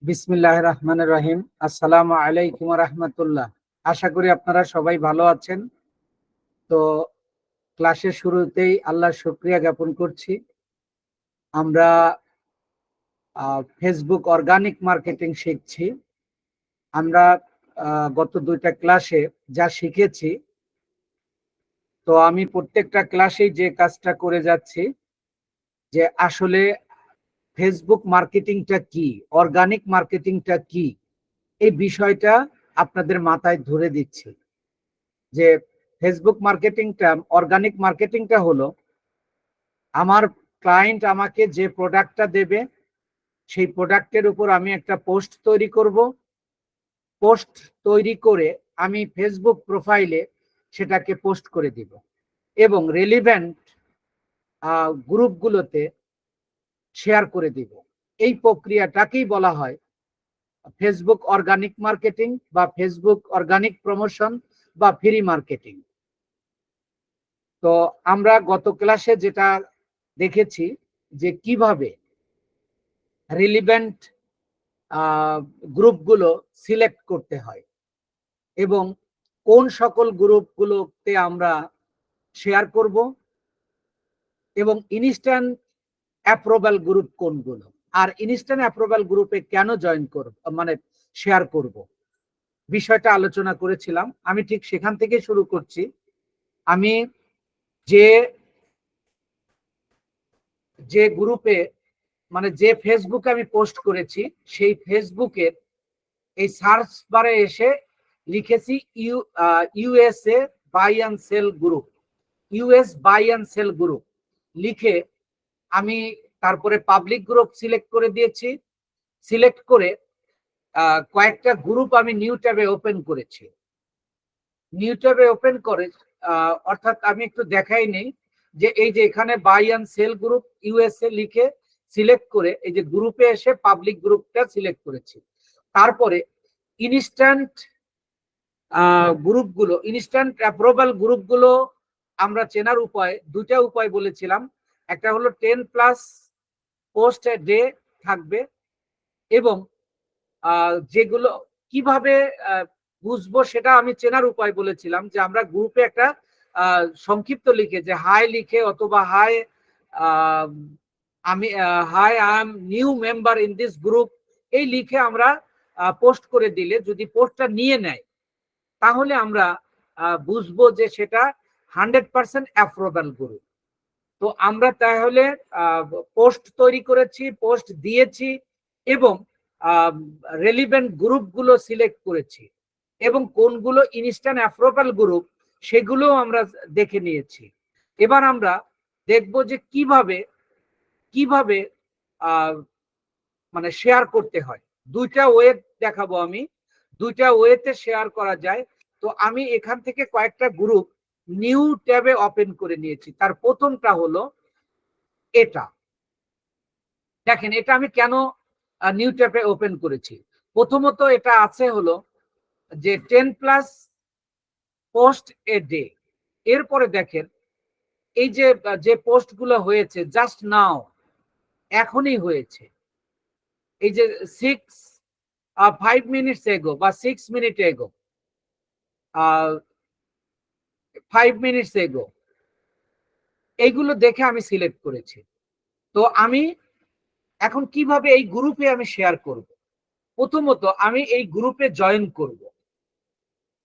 বিসমিল্লাহির রহমানির রহিম। আসসালামু আলাইকুম ওয়া রাহমাতুল্লাহ। আশা করি আপনারা সবাই ভালো আছেন। তো ক্লাসের শুরুতেই আল্লাহর শুকরিয়া জ্ঞাপন করছি। আমরা ফেসবুক অর্গানিক মার্কেটিং শিখছি। আমরা গত দুইটা ক্লাসে যা শিখেছি, তো আমি প্রত্যেকটা ক্লাসেই যে কাজটা করে যাচ্ছি যে আসলে ফেসবুক মার্কেটিংটা কি, অর্গানিক মার্কেটিংটা কি, এই বিষয়টা আপনাদের মাথায় ধরে দিচ্ছি যে ফেসবুক মার্কেটিংটা, অর্গানিক মার্কেটিংটা হলো আমার ক্লায়েন্ট আমাকে যে প্রোডাক্টটা দেবে সেই প্রোডাক্টের উপর আমি একটা পোস্ট তৈরি করব। পোস্ট তৈরি করে আমি ফেসবুক প্রোফাইলে সেটাকে পোস্ট করে দিব এবং রেলিভেন্ট গ্রুপগুলোতে শেয়ার করে দিব। এই প্রক্রিয়াটাকেই বলা হয় ফেসবুক অর্গানিক মার্কেটিং বা ফেসবুক অর্গানিক প্রমোশন বা ফ্রি মার্কেটিং। তো আমরা গত ক্লাসে যেটা দেখেছি যে কিভাবে রিলিভেন্ট গ্রুপগুলো সিলেক্ট করতে হয় এবং কোন সকল গ্রুপগুলোতে আমরা শেয়ার করব এবং ইনস্ট্যান্ট অ্যাপ্রুভাল গ্রুপ কোনগুলো, আর ইনস্ট্যান্ট অ্যাপ্রুভাল গ্রুপে কেন জয়েন করব, মানে শেয়ার করব, বিষয়টা আলোচনা করেছিলাম। আমি ঠিক সেখান থেকে শুরু করছি। আমি যে যে গ্রুপে, মানে যে ফেসবুকে আমি পোস্ট করেছি, সেই ফেসবুকের এই সার্চ বারে এসে লিখেছি USA buy and sell group, US buy and sell group লিখে আমি তারপরে পাবলিক গ্রুপ সিলেক্ট করে দিয়েছি। সিলেক্ট করে কয়েকটা গ্রুপ আমি নিউ ট্যাবে ওপেন করেছি। নিউ ট্যাবে ওপেন করে অর্থাৎ আমি একটু দেখাই নেই যে এই যে এখানে buy and sell group USA লিখে সিলেক্ট করে এই যে গ্রুপে এসে পাবলিক গ্রুপটা সিলেক্ট করেছি। তারপরে ইনস্ট্যান্ট গ্রুপগুলো, ইনস্ট্যান্ট অ্যাপ্রুভাল গ্রুপগুলো আমরা চেনার উপায়, দুইটা উপায় বলেছিলাম। একটা হলো 10+ পোস্ট এ ডে থাকবে এবং যেগুলো কিভাবে বুঝবো সেটা আমি চেনার উপায় বলেছিলাম যে আমরা গ্রুপে একটা সংক্ষিপ্ত লিখে, যে হাই লিখে অথবা হাই আমি hi I am new member in this group, এই লিখে আমরা পোস্ট করে দিলে যদি পোস্টটা নিয়ে নেয় তাহলে আমরা বুঝবো যে সেটা 100% অ্যাপ্রুভাল গ্রুপ। তো আমরা তাহলে পোস্ট তৈরি করেছি, পোস্ট দিয়েছি এবং রেলিভেন্ট গ্রুপগুলো সিলেক্ট করেছি এবং কোনগুলো ইনস্ট্যান্ট অ্যাপ্রুভাল গ্রুপ সেগুলো আমরা দেখে নিয়েছি। এবার আমরা দেখব যে কিভাবে কিভাবে মানে শেয়ার করতে হয়। দুইটা ওয়ে দেখাবো আমি, দুইটা ওয়েতে শেয়ার করা যায়। তো আমি এখান থেকে কয়েকটা গ্রুপ নিউ ট্যাবে ওপেন করে নিয়েছি। তার প্রথমটা হলো এটা, দেখেন এটা আমি কেন নিউ ট্যাবে ওপেন করেছি। প্রথমত এটা আছে হলো যে 10+ পোস্ট এ ডে। এরপরে দেখেন এই যে যে পোস্ট গুলো হয়েছে জাস্ট নাও, এখনই হয়েছে, এই যে 5 মিনিটস এগো বা 6 মিনিট এগো, 5 মিনিটস এগো, এইগুলো দেখে আমি সিলেক্ট করেছি। তো আমি এখন কিভাবে এই গ্রুপে আমি শেয়ার করব। প্রথমত আমি এই গ্রুপে জয়েন করব।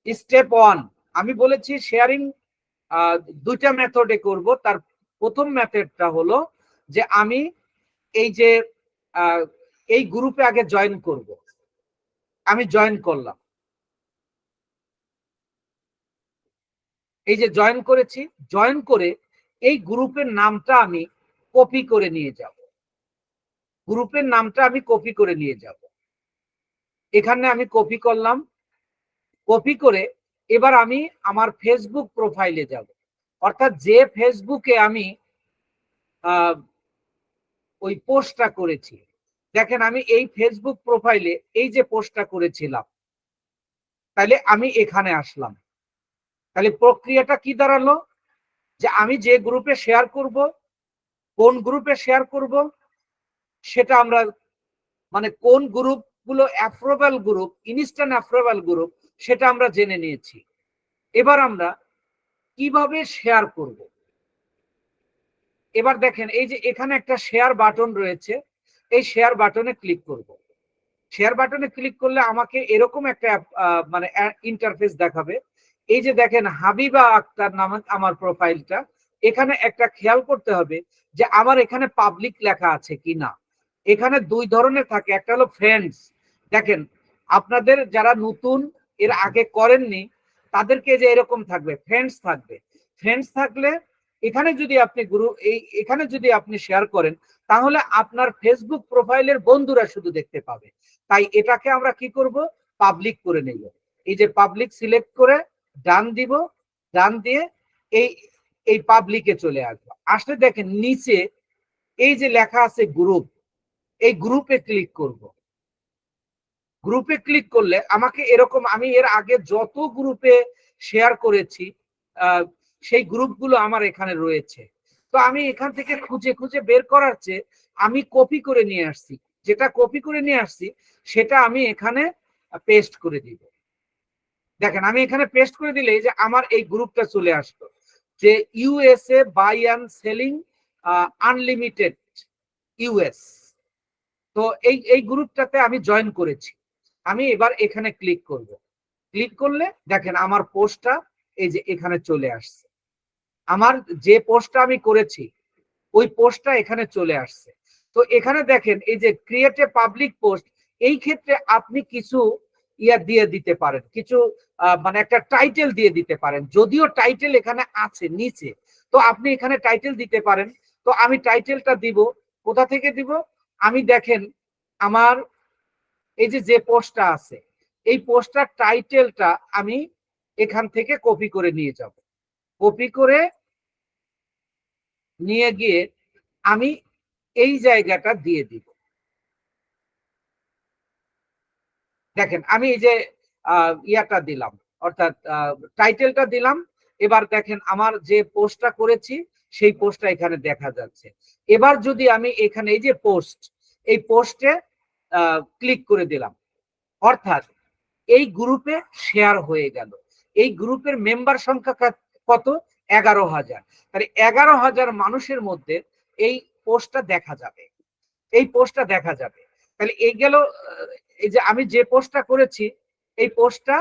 স্টেপ 1 আমি বলেছি শেয়ারিং দুইটা মেথডে করব। তার প্রথম মেথডটা হলো যে আমি এই যে এই গ্রুপে আগে জয়েন করব। আমি জয়েন করলাম, এই যে জয়েন করেছি, জয়েন করে এই গ্রুপের নামটা আমি কপি করে নিয়ে যাব। গ্রুপের নামটা আমি কপি করে নিয়ে যাব, এখানে আমি কপি করলাম। কপি করে এবার আমি আমার ফেসবুক প্রোফাইলে যাব, অর্থাৎ যে ফেসবুকে আমি ওই পোস্টটা করেছি। দেখেন আমি এই ফেসবুক প্রোফাইলে এই যে পোস্টটা করেছিলাম, তাহলে আমি এখানে আসলাম। তাহলে প্রক্রিয়াটা কি দাঁড়ালো যে আমি যে গ্রুপে শেয়ার করব, কোন গ্রুপে শেয়ার করব সেটা আমরা মানে কোন গ্রুপ গুলো approval group, instant approval group, সেটা আমরা জেনে নিয়েছি। এবার আমরা কিভাবে শেয়ার করব। এবার দেখেন এই যে এখানে একটা শেয়ার বাটন রয়েছে, এই শেয়ার বাটনে ক্লিক করব। শেয়ার বাটনে ক্লিক করলে আমাকে এরকম একটা মানে ইন্টারফেস দেখাবে। এই যে দেখেন হাবিবা আক্তার নামে আমার প্রোফাইলটা, এখানে একটা খেয়াল করতে হবে যে আমার এখানে পাবলিক লেখা আছে কিনা। এখানে দুই ধরনের থাকে, একটা হলো ফ্রেন্ডস। দেখেন আপনাদের যারা নতুন এর আগে করেননি তাদেরকে যে এরকম থাকবে, ফ্রেন্ডস থাকবে। ফ্রেন্ডস থাকলে এখানে যদি আপনি এখানে যদি আপনি শেয়ার করেন তাহলে আপনার ফেসবুক প্রোফাইলের বন্ধুরা শুধু দেখতে পাবে। তাই এটাকে আমরা কি করব, পাবলিক করে নেব। এই যে পাবলিক সিলেক্ট করে ডান দিব, ডান দিয়ে এই এই পাবলিকে চলে আসবো। আসলে দেখেন নিচে এই যে লেখা আছে গ্রুপ, এই গ্রুপে ক্লিক করব। গ্রুপে ক্লিক করলে আমাকে এরকম, আমি এর আগে যত গ্রুপে শেয়ার করেছি সেই গ্রুপগুলো আমার এখানে রয়েছে। তো আমি এখান থেকে খুঁজে খুঁজে বের করার চেয়ে আমি কপি করে নিয়ে আসছি, যেটা কপি করে নিয়ে আসছি সেটা আমি এখানে পেস্ট করে দিব। দেখেন আমি এখানে পেস্ট করে দিলে যে আমার এই গ্রুপটা চলে আসলো, যে USA buy and selling unlimited US. তো এই গ্রুপটাতে আমি জয়েন করেছি। আমি এবার এখানে ক্লিক করব। ক্লিক করলে দেখেন আমার পোস্টটা এই যে এখানে চলে আসছে। আমার যে পোস্টটা আমি করেছি ওই পোস্টটা এখানে চলে আসছে। তো এখানে দেখেন এই যে ক্রিয়েট এ পাবলিক পোস্ট, এই ক্ষেত্রে আপনি কিছু ইয়া দিয়ে দিতে পারেন, কিছু মানে একটা টাইটেল দিয়ে দিতে পারেন। যদিও টাইটেল এখানে আছে নিচে, তো আপনি এখানে টাইটেল দিতে পারেন। তো আমি টাইটেলটা দিব, কোথা থেকে দিব, আমি দেখেন আমার এই যে পোস্টটা আছে এই পোস্টটার টাইটেলটা আমি এখান থেকে কপি করে নিয়ে যাব। কপি করে নিয়ে গিয়ে আমি এই জায়গাটা দিয়ে দিব। দেখেন আমি এই যে ইয়াটা দিলাম, অর্থাৎ টাইটেলটা দিলাম। এবার দেখেন আমার যে পোস্টটা করেছি সেই পোস্টটা এখানে দেখা যাচ্ছে। এবার যদি আমি এখানে এই যে পোস্ট, এই পোস্টে ক্লিক করে দিলাম, অর্থাৎ এই গ্রুপে শেয়ার হয়ে গেল। এই গ্রুপের মেম্বার সংখ্যা কত, 11,000। তাহলে 11,000 মানুষের মধ্যে এই পোস্টটা দেখা যাবে, এই পোস্টটা দেখা যাবে। তাহলে এই গেল, এই যে আমি যে পোস্টটা করেছি এই পোস্টটা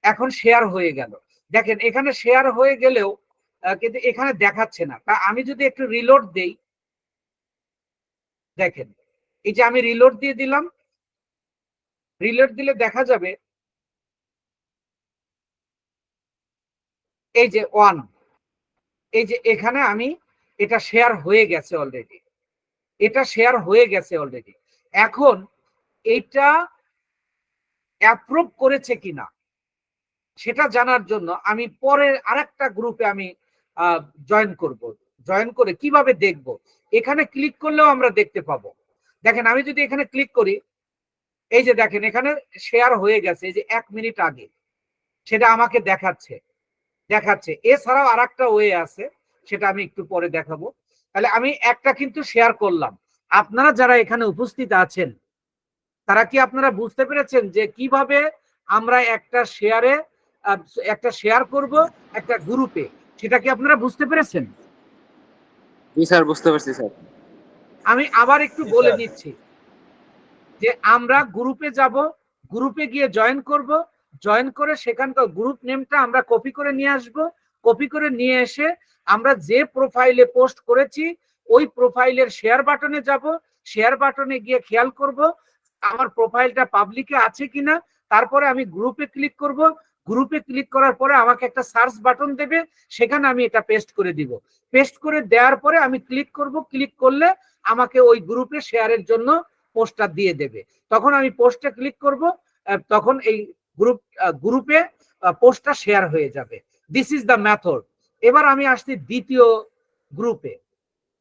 এখন শেয়ার হয়ে গেল। দেখেন এখানে শেয়ার হয়ে গেলেও কিন্তু এখানে দেখাচ্ছে না। তা আমি যদি একটু রিলোড দেই, দেখেন এই যে আমি রিলোড দিয়ে দিলাম, রিলোড দিলে দেখা যাবে এই যে 1, এই যে এখানে আমি এটা শেয়ার হয়ে গেছে অলরেডি, এটা শেয়ার হয়ে গেছে অলরেডি। এখন এটা অ্যাপ্রুভ করেছে কিনা সেটা জানার জন্য আমি পরের আরেকটা গ্রুপে আমি জয়েন করব। জয়েন করে কিভাবে দেখব, এখানে ক্লিক করলেও আমরা দেখতে পাবো। দেখেন আমি যদি এখানে ক্লিক করি, এই যে দেখেন এখানে শেয়ার হয়ে গেছে, এই যে 1 মিনিট আগে সেটা আমাকে দেখাচ্ছে। এছাড়াও আরেকটা ওয়ে আছে, সেটা আমি একটু পরে দেখাবো। তাহলে আমি একটা কিন্তু শেয়ার করলাম। আপনারা যারা এখানে উপস্থিত আছেন তারা কি আপনারা বুঝতে পেরেছেন যে কিভাবে আমরা একটা শেয়ার করব একটা গ্রুপে, সেটা কি আপনারা বুঝতে পেরেছেন? জি স্যার, বুঝতে পারছি স্যার। আমি আবার একটু বলে দিচ্ছি যে আমরা গ্রুপে যাব, গ্রুপে গিয়ে জয়েন করব, জয়েন করে সেখানকার গ্রুপ নেমটা আমরা কপি করে নিয়ে আসব। কপি করে নিয়ে এসে আমরা যে প্রোফাইলে পোস্ট করেছি ওই প্রোফাইলের শেয়ার বাটনে যাব। শেয়ার বাটনে গিয়ে খেয়াল করব আমার প্রোফাইলটা পাবলিকে আছে কিনা। তারপরে আমি গ্রুপে ক্লিক করব। গ্রুপে ক্লিক করার পরে আমাকে একটা সার্চ বাটন দেবে, সেখানে আমি এটা পেস্ট করে দিব। পেস্ট করে দেওয়ার পরে আমি ক্লিক করব। ক্লিক করলে আমাকে ওই গ্রুপে শেয়ারের জন্য পোস্টটা দিয়ে দেবে। তখন আমি পোস্টে ক্লিক করব, তখন এই গ্রুপে পোস্টটা শেয়ার হয়ে যাবে। This is the method. এবার আমি আসছি দ্বিতীয় গ্রুপে।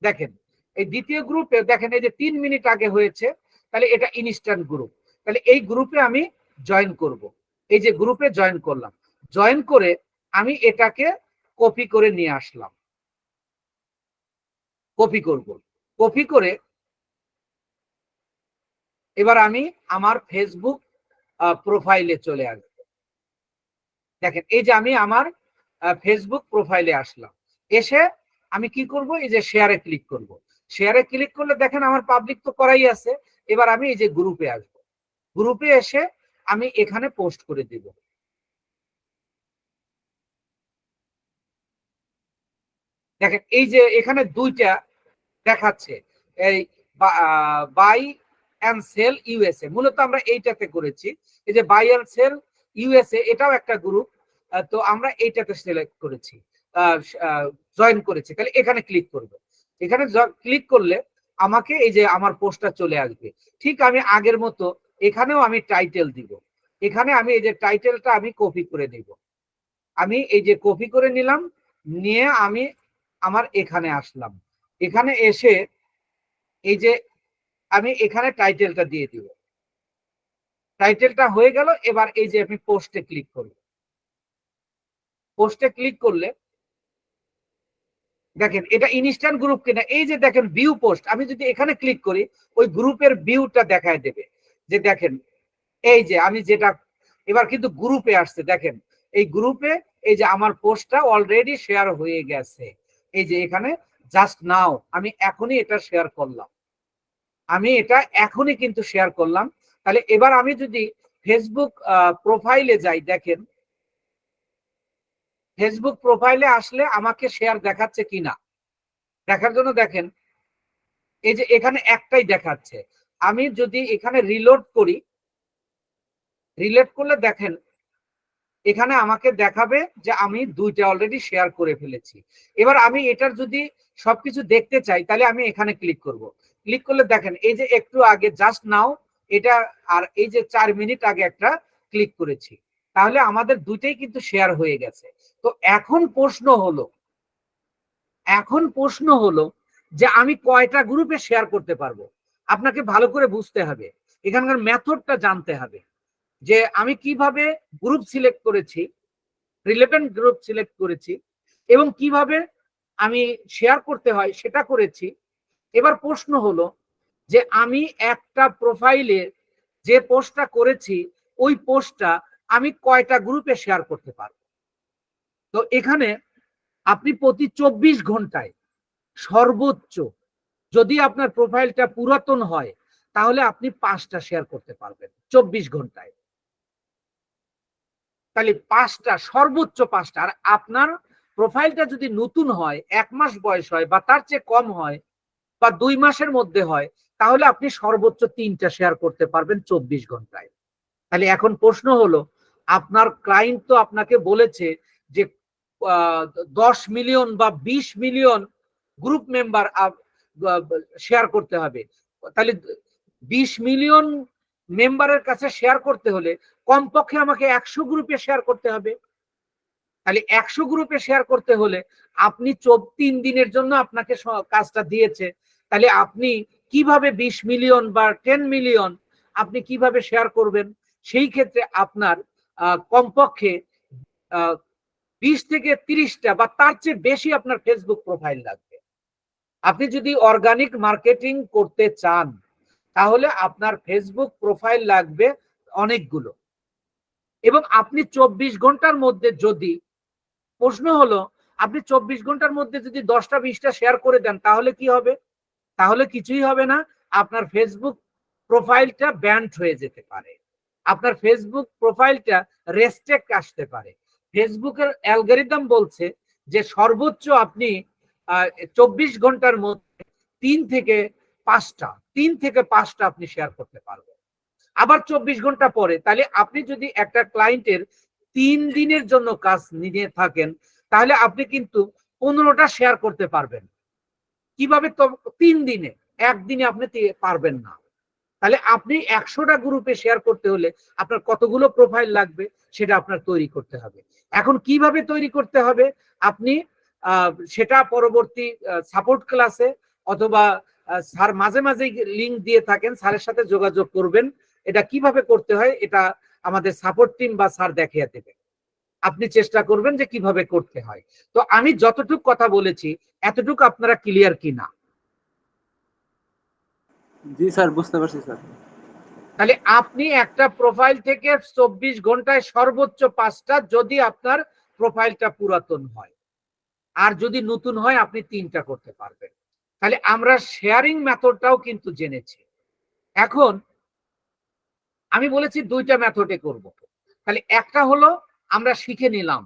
দেখেন এই দ্বিতীয় গ্রুপে দেখেন এই যে 3 মিনিট আগে হয়েছে, তাহলে এটা ইনস্ট্যান্ট গ্রুপ। তাহলে এই গ্রুপে আমি জয়েন করব। এই যে গ্রুপে জয়েন করলাম, জয়েন করে আমি এটাকে কপি করে নিয়ে আসলাম। কপি করব, কপি করে এবার আমি আমার ফেসবুক প্রোফাইলে চলে আসব। দেখেন এই যে আমি আমার ফেসবুক প্রোফাইলে আসলাম, এসে আমি কি করব, এই যে শেয়ারে ক্লিক করব। শেয়ারে ক্লিক করলে দেখেন আমার পাবলিক তো করাই আছে। এবার আমি এই যে গ্রুপে আসব, গ্রুপে এসে আমি এখানে পোস্ট করে দিব। দেখেন এই যে এখানে দুইটা দেখাচ্ছে, এই বাই অ্যান্ড সেল ইউএসএ, মূলত আমরা এইটাতে করেছি। এই যে বাই অ্যান্ড সেল ইউএসএ, এটাও একটা গ্রুপ, তো আমরা এইটাতে সিলেক্ট করেছি, জয়েন করেছি। তাহলে এখানে ক্লিক করব। এখানে ক্লিক করলে আমাকে এই যে আমার পোস্টটা চলে আসবে। ঠিক আমি আগের মতো এখানেও আমি টাইটেল দিব। এখানে আমি এই যে টাইটেলটা আমি কপি করে নিব। আমি এই যে কপি করে নিলাম, নিয়ে আমি আমার এখানে আসলাম। এখানে এসে এই যে আমি এখানে টাইটেলটা দিয়ে দিব। টাইটেলটা হয়ে গেল। এবার এই যে আমি পোস্টে ক্লিক করব। পোস্টে ক্লিক করলে দেখেন এটা ইনস্ট্যান্ট গ্রুপ কিনা, এই যে দেখেন ভিউ পোস্ট, আমি যদি এখানে ক্লিক করি ওই গ্রুপের ভিউটা দেখায় দেবে। যে দেখেন এই যে আমি যেটা, এবার কিন্তু গ্রুপে আসছে, দেখেন এই গ্রুপে এই যে আমার পোস্টটা অলরেডি শেয়ার হয়ে গেছে। এই যে এখানে জাস্ট নাও আমি এখনই এটা শেয়ার করলাম, আমি এটা এখনই কিন্তু শেয়ার করলাম। তাহলে এবার আমি যদি ফেসবুক প্রোফাইলে যাই, দেখেন ফেসবুক প্রোফাইলে আসলে আমাকে শেয়ার দেখাচ্ছে কিনা দেখার জন্য দেখেন এই যে এখানে একটাই দেখাচ্ছে। আমি যদি এখানে রিলোড করি, রিলোড করলে দেখেন এখানে আমাকে দেখাবে যে আমি দুইটা অলরেডি শেয়ার করে ফেলেছি। এবার আমি এটার যদি সবকিছু দেখতে চাই তাহলে আমি এখানে ক্লিক করব। ক্লিক করলে দেখেন এই যে একটু আগে জাস্ট নাও এটা, আর এই যে 4 মিনিট আগে একটা ক্লিক করেছি, তাহলে আমাদের দুইটাই কিন্তু শেয়ার হয়ে গেছে। তো এখন প্রশ্ন হলো যে আমি কয়টা গ্রুপে শেয়ার করতে পারবো। আপনাকে ভালো করে বুঝতে হবে, এখানকার মেথডটা জানতে হবে যে আমি কিভাবে গ্রুপ সিলেক্ট করেছি, রিলেভেন্ট গ্রুপ সিলেক্ট করেছি, এবং কিভাবে আমি শেয়ার করতে হয় সেটা করেছি। এবার প্রশ্ন হলো যে আমি একটা প্রোফাইলে যে পোস্টটা করেছি ওই পোস্টটা আমি কয়টা গ্রুপে শেয়ার করতে পারবো। তো এখানে আপনি প্রতি 24 ঘন্টায় সর্বোচ্চ, যদি আপনার প্রোফাইলটা পুরাতন হয় তাহলে আপনি 5টা শেয়ার করতে পারবেন 24 ঘন্টায়। তাহলে 5টা, সর্বোচ্চ 5টা। আর আপনার প্রোফাইলটা যদি নতুন হয়, 1 মাস বয়স হয় বা তার চেয়ে কম হয় বা 2 মাসের মধ্যে হয়, তাহলে আপনি সর্বোচ্চ 3টা শেয়ার করতে পারবেন 24 ঘন্টায়। তাহলে এখন প্রশ্ন হলো, আপনার ক্লায়েন্ট তো আপনাকে বলেছে যে 10 মিলিয়ন বা 20 মিলিয়ন গ্রুপ মেম্বার শেয়ার করতে হবে। তাহলে 20 মিলিয়ন মেম্বারের কাছে শেয়ার করতে হলে কমপক্ষে আমাকে 100 গ্রুপে শেয়ার করতে হবে। তাহলে 100 গ্রুপে শেয়ার করতে হলে আপনি 3 দিনের জন্য আপনাকে কাজটা দিয়েছে, তাহলে আপনি কিভাবে 20 মিলিয়ন বা 10 মিলিয়ন আপনি কিভাবে শেয়ার করবেন? সেই ক্ষেত্রে আপনার কমপক্ষে 20 থেকে 30টা বা তার চেয়ে বেশি আপনার ফেসবুক প্রোফাইল লাগবে। আপনি যদি অর্গানিক মার্কেটিং করতে চান তাহলে আপনার ফেসবুক প্রোফাইল লাগবে অনেকগুলো। এবং আপনি 24 ঘন্টার মধ্যে যদি, প্রশ্ন হলো আপনি 24 ঘন্টার মধ্যে যদি 10টা 20টা শেয়ার করে দেন তাহলে কি হবে? তাহলে কিছুই হবে না, আপনার ফেসবুক প্রোফাইলটা ব্যান্ড হয়ে যেতে পারে, আপনার ফেসবুক প্রোফাইলটা রেস্ট্রিক্ট আসতে পারে। ফেসবুকের অ্যালগরিদম বলছে যে সর্বোচ্চ আপনি 24 ঘন্টার মধ্যে 3 থেকে 5টা আপনি শেয়ার করতে পারবেন। আবার 24 ঘন্টা পরে, তাহলে আপনি যদি একটা ক্লায়েন্টের 3 দিনের জন্য কাজ নিয়ে থাকেন তাহলে আপনি কিন্তু 15টা শেয়ার করতে পারবেন। কিভাবে? তো 3 দিনে, একদিনে আপনি পারবেন না। তাহলে আপনি 100টা গ্রুপে শেয়ার করতে হলে আপনার কতগুলো প্রোফাইল লাগবে সেটা আপনার তৈরি করতে হবে। এখন কিভাবে তৈরি করতে হবে আপনি সেটা পরবর্তী সাপোর্ট ক্লাসে অথবা স্যার মাঝে মাঝে লিংক দিয়ে থাকেন, স্যারের সাথে যোগাযোগ করবেন। এটা কিভাবে করতে হয় এটা আমাদের সাপোর্ট টিম বা স্যার দেখিয়ে দেবে। আপনি চেষ্টা করবেন যে কিভাবে করতে হয়। তো আমি যতটুকু কথা বলেছি এতটুকু আপনারা ক্লিয়ার কিনা? জি স্যার, বুঝতে পারছি স্যার। তাহলে আপনি একটা প্রোফাইল থেকে 24 ঘন্টায় সর্বোচ্চ 5টা, যদি আপনার প্রোফাইলটা পুরাতন হয়, আর যদি নতুন হয় আপনি 3টা করতে পারবেন। তাহলে আমরা শেয়ারিং মেথডটাও কিন্তু জেনেছি। এখন আমি বলেছি 2টা মেথডে করব। তাহলে একটা হলো আমরা শিখে নিলাম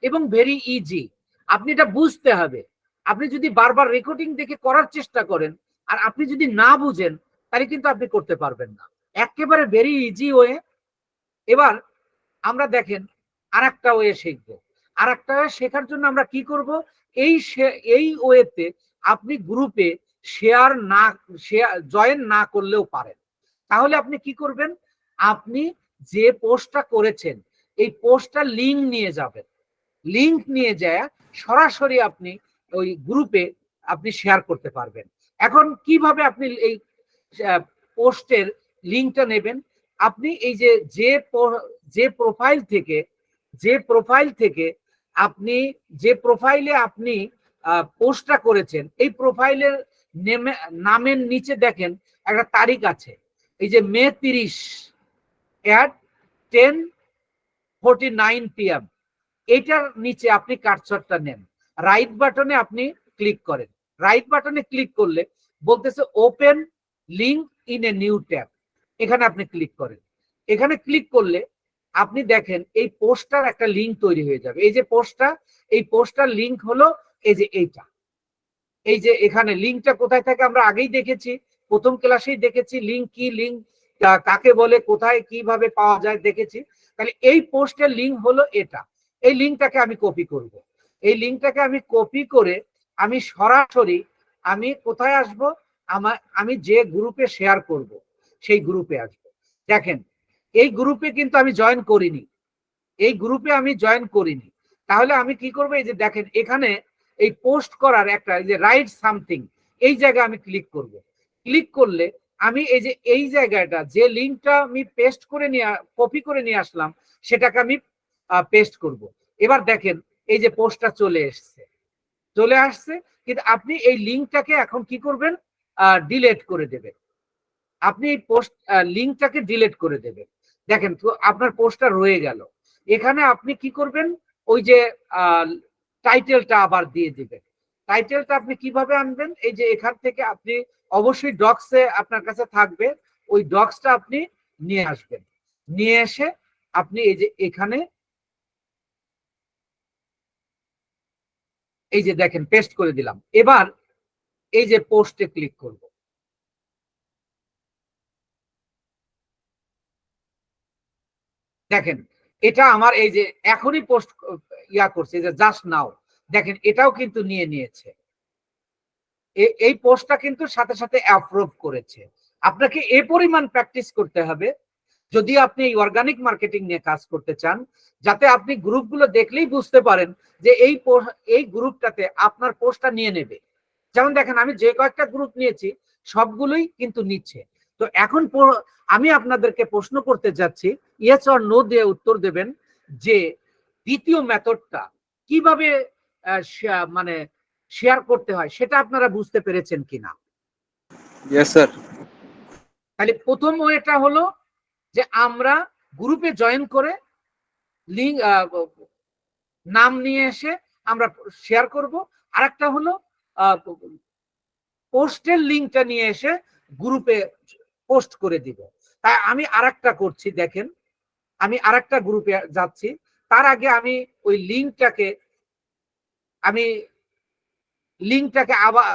এবং ভেরি ইজি। আপনি এটা বুঝতে হবে। আপনি যদি বারবার রেকর্ডিং দেখে করার চেষ্টা করেন আর আপনি যদি না বুঝেন, তাহলে কিন্তু আপনি করতে পারবেন না। একেবারে ভেরি ইজি ওয়ে। এবার আমরা দেখেন আরেকটা ওয়ে শিখবো। আরেকটা ওয়ে শেখার জন্য আমরা কি করব? এই ওয়েতে আপনি গ্রুপে জয়েন না করলেও পারেন। তাহলে আপনি কি করবেন? আপনি যে পোস্টটা করেছেন এই পোস্টটা লিংক নিয়ে যাবেন। লিংক নিয়ে যায় সরাসরি আপনি ওই গ্রুপে আপনি শেয়ার করতে পারবেন। এখন কিভাবে আপনি এই পোস্টের লিংকটা নেবেন? আপনি এই যে প্রোফাইল থেকে আপনি যে প্রোফাইলে আপনি পোস্টটা করেছেন, এই প্রোফাইলের নামের নিচে দেখেন একটা তারিখ আছে, এই যে মে 30 at 10:49 PM। এটার নিচে আপনি কার্সরটা নেন, রাইট বাটনে আপনি ক্লিক করেন। রাইট বাটনে ক্লিক করলে বলতেছে open link in a new tab. এখানে আপনি ক্লিক করেন। এখানে ক্লিক করলে আপনি দেখেন এই পোস্টটার একটা লিংক তৈরি হয়ে যাবে। এই যে পোস্টটা, এই পোস্টটার লিংক হলো এই যে এইটা। এই যে এখানে লিংকটা কোথায় থাকে আমরা আগেই দেখেছি, প্রথম ক্লাসেই দেখেছি লিংক কি, লিংক কাকে বলে, কোথায় কিভাবে পাওয়া যায় দেখেছি। তাহলে এই পোস্টের লিংক হলো এটা। এই লিংকটাকে আমি কপি করব। এই লিংকটাকে আমি কপি করে আমি সরাসরি আমি কোথায় আসব? আমি যে গ্রুপে শেয়ার করব সেই গ্রুপে আসব। দেখেন এই গ্রুপে কিন্তু আমি জয়েন করিনি। এই গ্রুপে আমি জয়েন করিনি। তাহলে আমি কি করব? এই যে দেখেন এখানে এই পোস্ট করার একটা এই যে রাইট সামথিং, এই জায়গায় আমি ক্লিক করব। ক্লিক করলে আমি এই যে এই জায়গাটা যে লিংকটা আমি পেস্ট করে নিয়ে কপি করে নিয়ে আসলাম সেটাকে আমি পেস্ট করব। এবার দেখেন এই যে পোস্টটা চলে আসছে, কিন্তু আপনি এই লিংকটাকে এখন কি করবেন? ডিলিট করে দেবেন। আপনি এই পোস্ট লিংকটাকে ডিলিট করে দেবেন। দেখেন তো আপনার পোস্টটা রয়ে গেল। এখানে আপনি কি করবেন? ওই যে টাইটেলটা আবার দিয়ে দিবেন। টাইটেলটা আপনি কিভাবে আনবেন? এই যে এখান থেকে আপনি অবশ্যই ডক্সে আপনার কাছে থাকবে, ওই ডক্সটা আপনি নিয়ে আসবেন। নিয়ে এসে আপনি এই যে এখানে এই যে দেখেন পেস্ট করে দিলাম। এবার এই যে পোস্টে ক্লিক করব। দেখেন এটা আমার এই যে এখনই পোস্ট করছে যে জাস্ট নাও, দেখেন এটাও কিন্তু নিয়ে নিয়েছে। এই পোস্টটা কিন্তু সাথে সাথে অ্যাপ্রুভ করেছে। আপনাকে এ পরিমাণ প্র্যাকটিস করতে হবে যদি আপনি এই অর্গানিক মার্কেটিং নিয়ে কাজ করতে চান, যাতে আপনি গ্রুপগুলো দেখলেই বুঝতে পারেন যে এই গ্রুপটাতে আপনার পোস্টটা নিয়ে নেবে। যেমন দেখেন আমি যে কয়েকটা গ্রুপ নিয়েছি সবগুলোই কিন্তু নিচ্ছে। তো এখন আমি আপনাদেরকে প্রশ্ন করতে যাচ্ছি, ইয়েস অর নো দিয়ে উত্তর দেবেন যে দ্বিতীয় মেথডটা কিভাবে মানে শেয়ার করতে হয় সেটা আপনারা বুঝতে পেরেছেন কিনা। Yes sir. তাহলে প্রথম ওয়েটা হলো যে আমরা গ্রুপে জয়েন করে লিঙ্ক নাম নিয়ে এসে আমরা শেয়ার করব। আরেকটা হলো পোস্টের লিঙ্কটা নিয়ে এসে গ্রুপে পোস্ট করে দিব। তাই আমি আরেকটা করছি, দেখেন আমি আরেকটা গ্রুপে যাচ্ছি। তার আগে আমি ওই আমি লিঙ্কটাকে আবার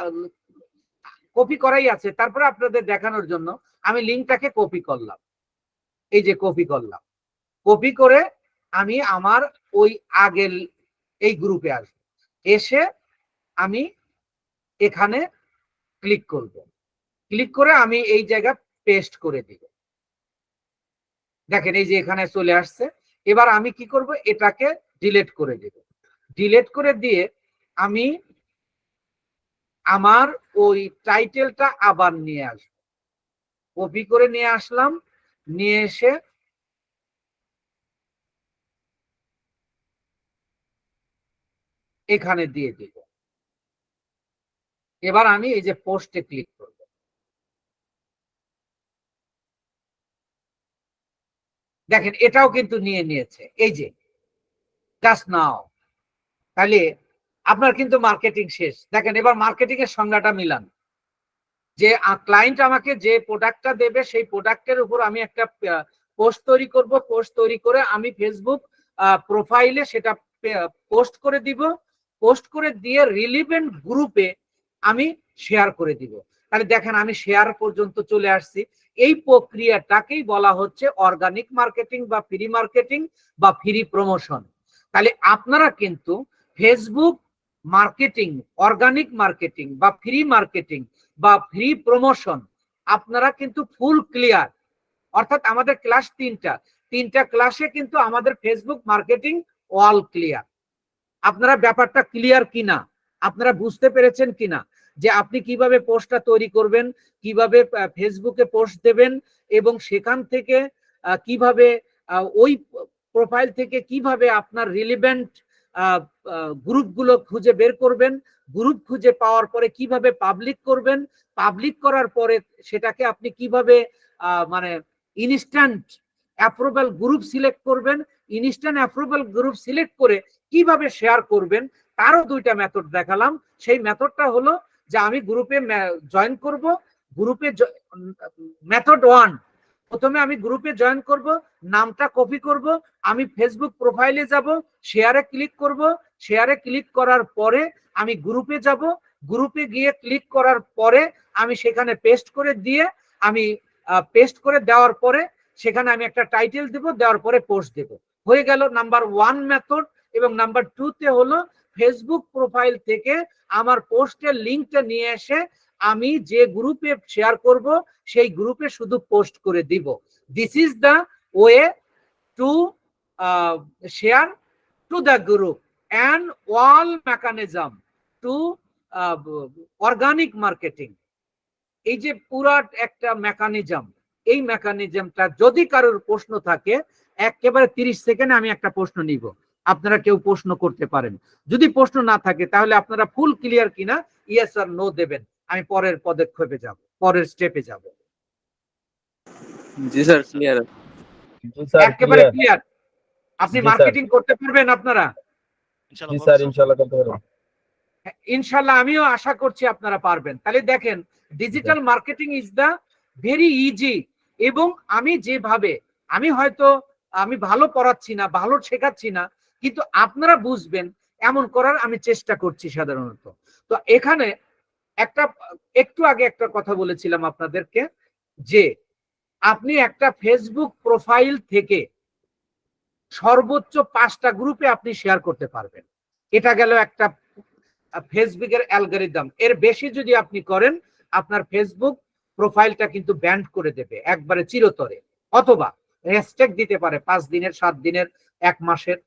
কপি করাই আছে, তারপরে আপনাদের দেখানোর জন্য আমি লিঙ্কটাকে কপি করলাম। এই যে কপি করলাম, কপি করে আমি আমার ওই আগের এই গ্রুপে আসবো। এসে আমি এখানে ক্লিক করব। ক্লিক করে আমি এই জায়গা পেস্ট করে দিব। দেখেন এই যে এখানে চলে আসছে। এবার আমি কি করব? এটাকে ডিলিট করে দেব। ডিলিট করে দিয়ে আমি আমার ওই টাইটেলটা আবার নিয়ে আসবো। কপি করে নিয়ে আসলাম, নিয়ে এসে এখানে দিয়ে দিব। এবার আমি এই যে পোস্টে ক্লিক করব। দেখেন এটাও কিন্তু নিয়ে নিয়েছে, এই যে জাস্ট নাও। তাহলে আপনার কিন্তু মার্কেটিং শেষ। দেখেন এবার মার্কেটিং এর সংজ্ঞাটা মিলান, যে ক্লায়েন্ট আমাকে যে প্রোডাক্টটা দেবে সেই প্রোডাক্টের উপর আমি একটা পোস্ট তৈরি করব, পোস্ট তৈরি করে আমি ফেসবুক প্রোফাইলে সেটা পোস্ট করে দিব, পোস্ট করে দিয়ে রিলিভেন্ট গ্রুপে আমি শেয়ার করে দিব। তাহলে দেখেন আমি শেয়ার পর্যন্ত চলে আসছি। এই প্রক্রিয়াটাকেই বলা হচ্ছে অর্গানিক মার্কেটিং বা ফ্রি মার্কেটিং বা ফ্রি প্রমোশন। তাহলে আপনারা কিন্তু ফেসবুক মার্কেটিং, অর্গানিক মার্কেটিং বা ফ্রি মার্কেটিং বা ফ্রি প্রমোশন আপনারা কিন্তু ফুল ক্লিয়ার। অর্থাৎ আমাদের ক্লাস তিনটা ক্লাসে কিন্তু আমাদের ফেসবুক মার্কেটিং অল ক্লিয়ার। আপনারা ব্যাপারটা ক্লিয়ার কিনা, আপনারা বুঝতে পেরেছেন কিনা যে আপনি কিভাবে পোস্টটা তৈরি করবেন, কিভাবে ফেসবুকে পোস্ট দেবেন এবং সেখান থেকে কিভাবে ওই প্রোফাইল থেকে কিভাবে আপনার রিলেভেন্ট গ্রুপগুলো খুঁজে বের করবেন, গ্রুপ খুঁজে পাওয়ার পরে কিভাবে পাবলিক করবেন, পাবলিক করার পরে সেটাকে আপনি কিভাবে মানে ইনস্ট্যান্ট অ্যাপ্রুভাল গ্রুপ সিলেক্ট করবেন, ইনস্ট্যান্ট অ্যাপ্রুভাল গ্রুপ সিলেক্ট করে কিভাবে শেয়ার করবেন, তারও দুইটা মেথড দেখালাম। সেই মেথডটা হলো যে আমি গ্রুপে জয়েন করব, গ্রুপে মেথড 1, প্রথমে আমি গ্রুপে জয়েন করব, নামটা কপি করব, আমি ফেসবুক প্রোফাইলে যাব, শেয়ারে ক্লিক করব, শেয়ারে ক্লিক করার পরে আমি গ্রুপে যাব, গ্রুপে গিয়ে ক্লিক করার পরে আমি সেখানে পেস্ট করে দিয়ে আমি পেস্ট করে দেওয়ার পরে সেখানে আমি একটা টাইটেল দেব, দেওয়ার পরে পোস্ট দেব। হয়ে গেল নাম্বার 1 মেথড। এবং নাম্বার 2 তে হলো ফেসবুক প্রোফাইল থেকে আমার পোস্টের লিঙ্কটা নিয়ে এসে আমি যে গ্রুপে শেয়ার করব সেই গ্রুপে শুধু পোস্ট করে দিব। This is the way to share to the group and all mechanism two organic marketing. এই যে পুরা একটা মেকানিজম, এই মেকানিজমটা যদি কারোর প্রশ্ন থাকে একেবারে 30 সেকেন্ডে আমি একটা প্রশ্ন নিব, আপনারা কেউ প্রশ্ন করতে পারেন। যদি প্রশ্ন না থাকে তাহলে আপনারা ফুল ক্লিয়ার কিনা ইয়েস আর নো দেবেন, আমি পরের পদক্ষেপে যাব, পরের স্টেপে যাব। জি স্যার, ক্লিয়ার। জি স্যার, একেবারে ক্লিয়ার। ক্লিয়ার। আপনি জি স্যার। মার্কেটিং করতে পারবেন আপনারা? জি স্যার, ইনশাআল্লাহ করতে পারবো। ইনশাল্লাহ আমিও আশা করছি আপনারা পারবেন। তাহলে দেখেন digital marketing is the very easy. এবং আমি যেভাবে আমি ভালো পড়াচ্ছি না, ভালো শেখাচ্ছি না, কিন্তু আপনারা বুঝবেন এমন করার আমি চেষ্টা করছি সাধারণত। তো এখানে একটু আগে একটা কথা বলেছিলাম আপনাদেরকে যে আপনি একটা ফেসবুক প্রোফাইল থেকে সর্বোচ্চ 5টা গ্রুপে আপনি শেয়ার করতে পারবেন। এটা গেল একটা ফেসবুকের অ্যালগরিদম। এর বেশি যদি আপনি করেন আপনার ফেসবুক প্রোফাইলটা কিন্তু ব্যান্ড করে দেবে একবারে চিরতরে, অথবা রেস্ট্রিক্ট দিতে পারে 5 দিনের, 7 দিনের, 1 মাসের,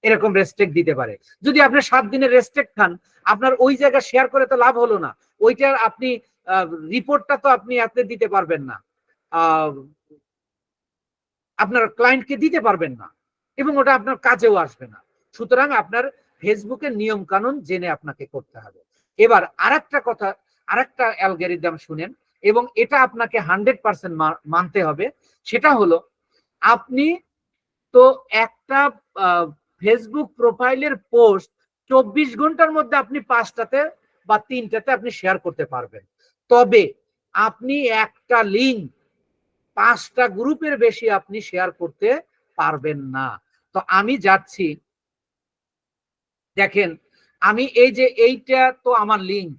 এরকম রেস্ট্রিক্ট দিতে পারে। যদি আপনি 7 দিনের রেস্ট্রিক্ট খান, আপনার ওই জায়গা শেয়ার করে তো লাভ হলো না, ওইটার আপনি রিপোর্টটা তো আপনি এতে দিতে পারবেন না, আপনার ক্লায়েন্টকে দিতে পারবেন না, এবং ওটা আপনার কাজেও আসবে না। সুতরাং আপনার ফেসবুকের নিয়ম কানুন জেনে আপনাকে করতে হবে। এবার আরেকটা কথা, আরেকটা অ্যালগরিদম শুনেন, এবং এটা আপনাকে 100% মানতে হবে। সেটা হলো আপনি তো একটা ফেসবুক প্রোফাইলের পোস্ট 24 ঘন্টার মধ্যে আপনি 5টাতে বা 3টাতে আপনি শেয়ার করতে পারবেন। তবে আপনি একটা লিঙ্ক 5টা গ্রুপের বেশি আপনি শেয়ার করতে পারবেন না। তো আমি যাচ্ছি, দেখেন আমি এই যে এইটা তো আমার লিঙ্ক,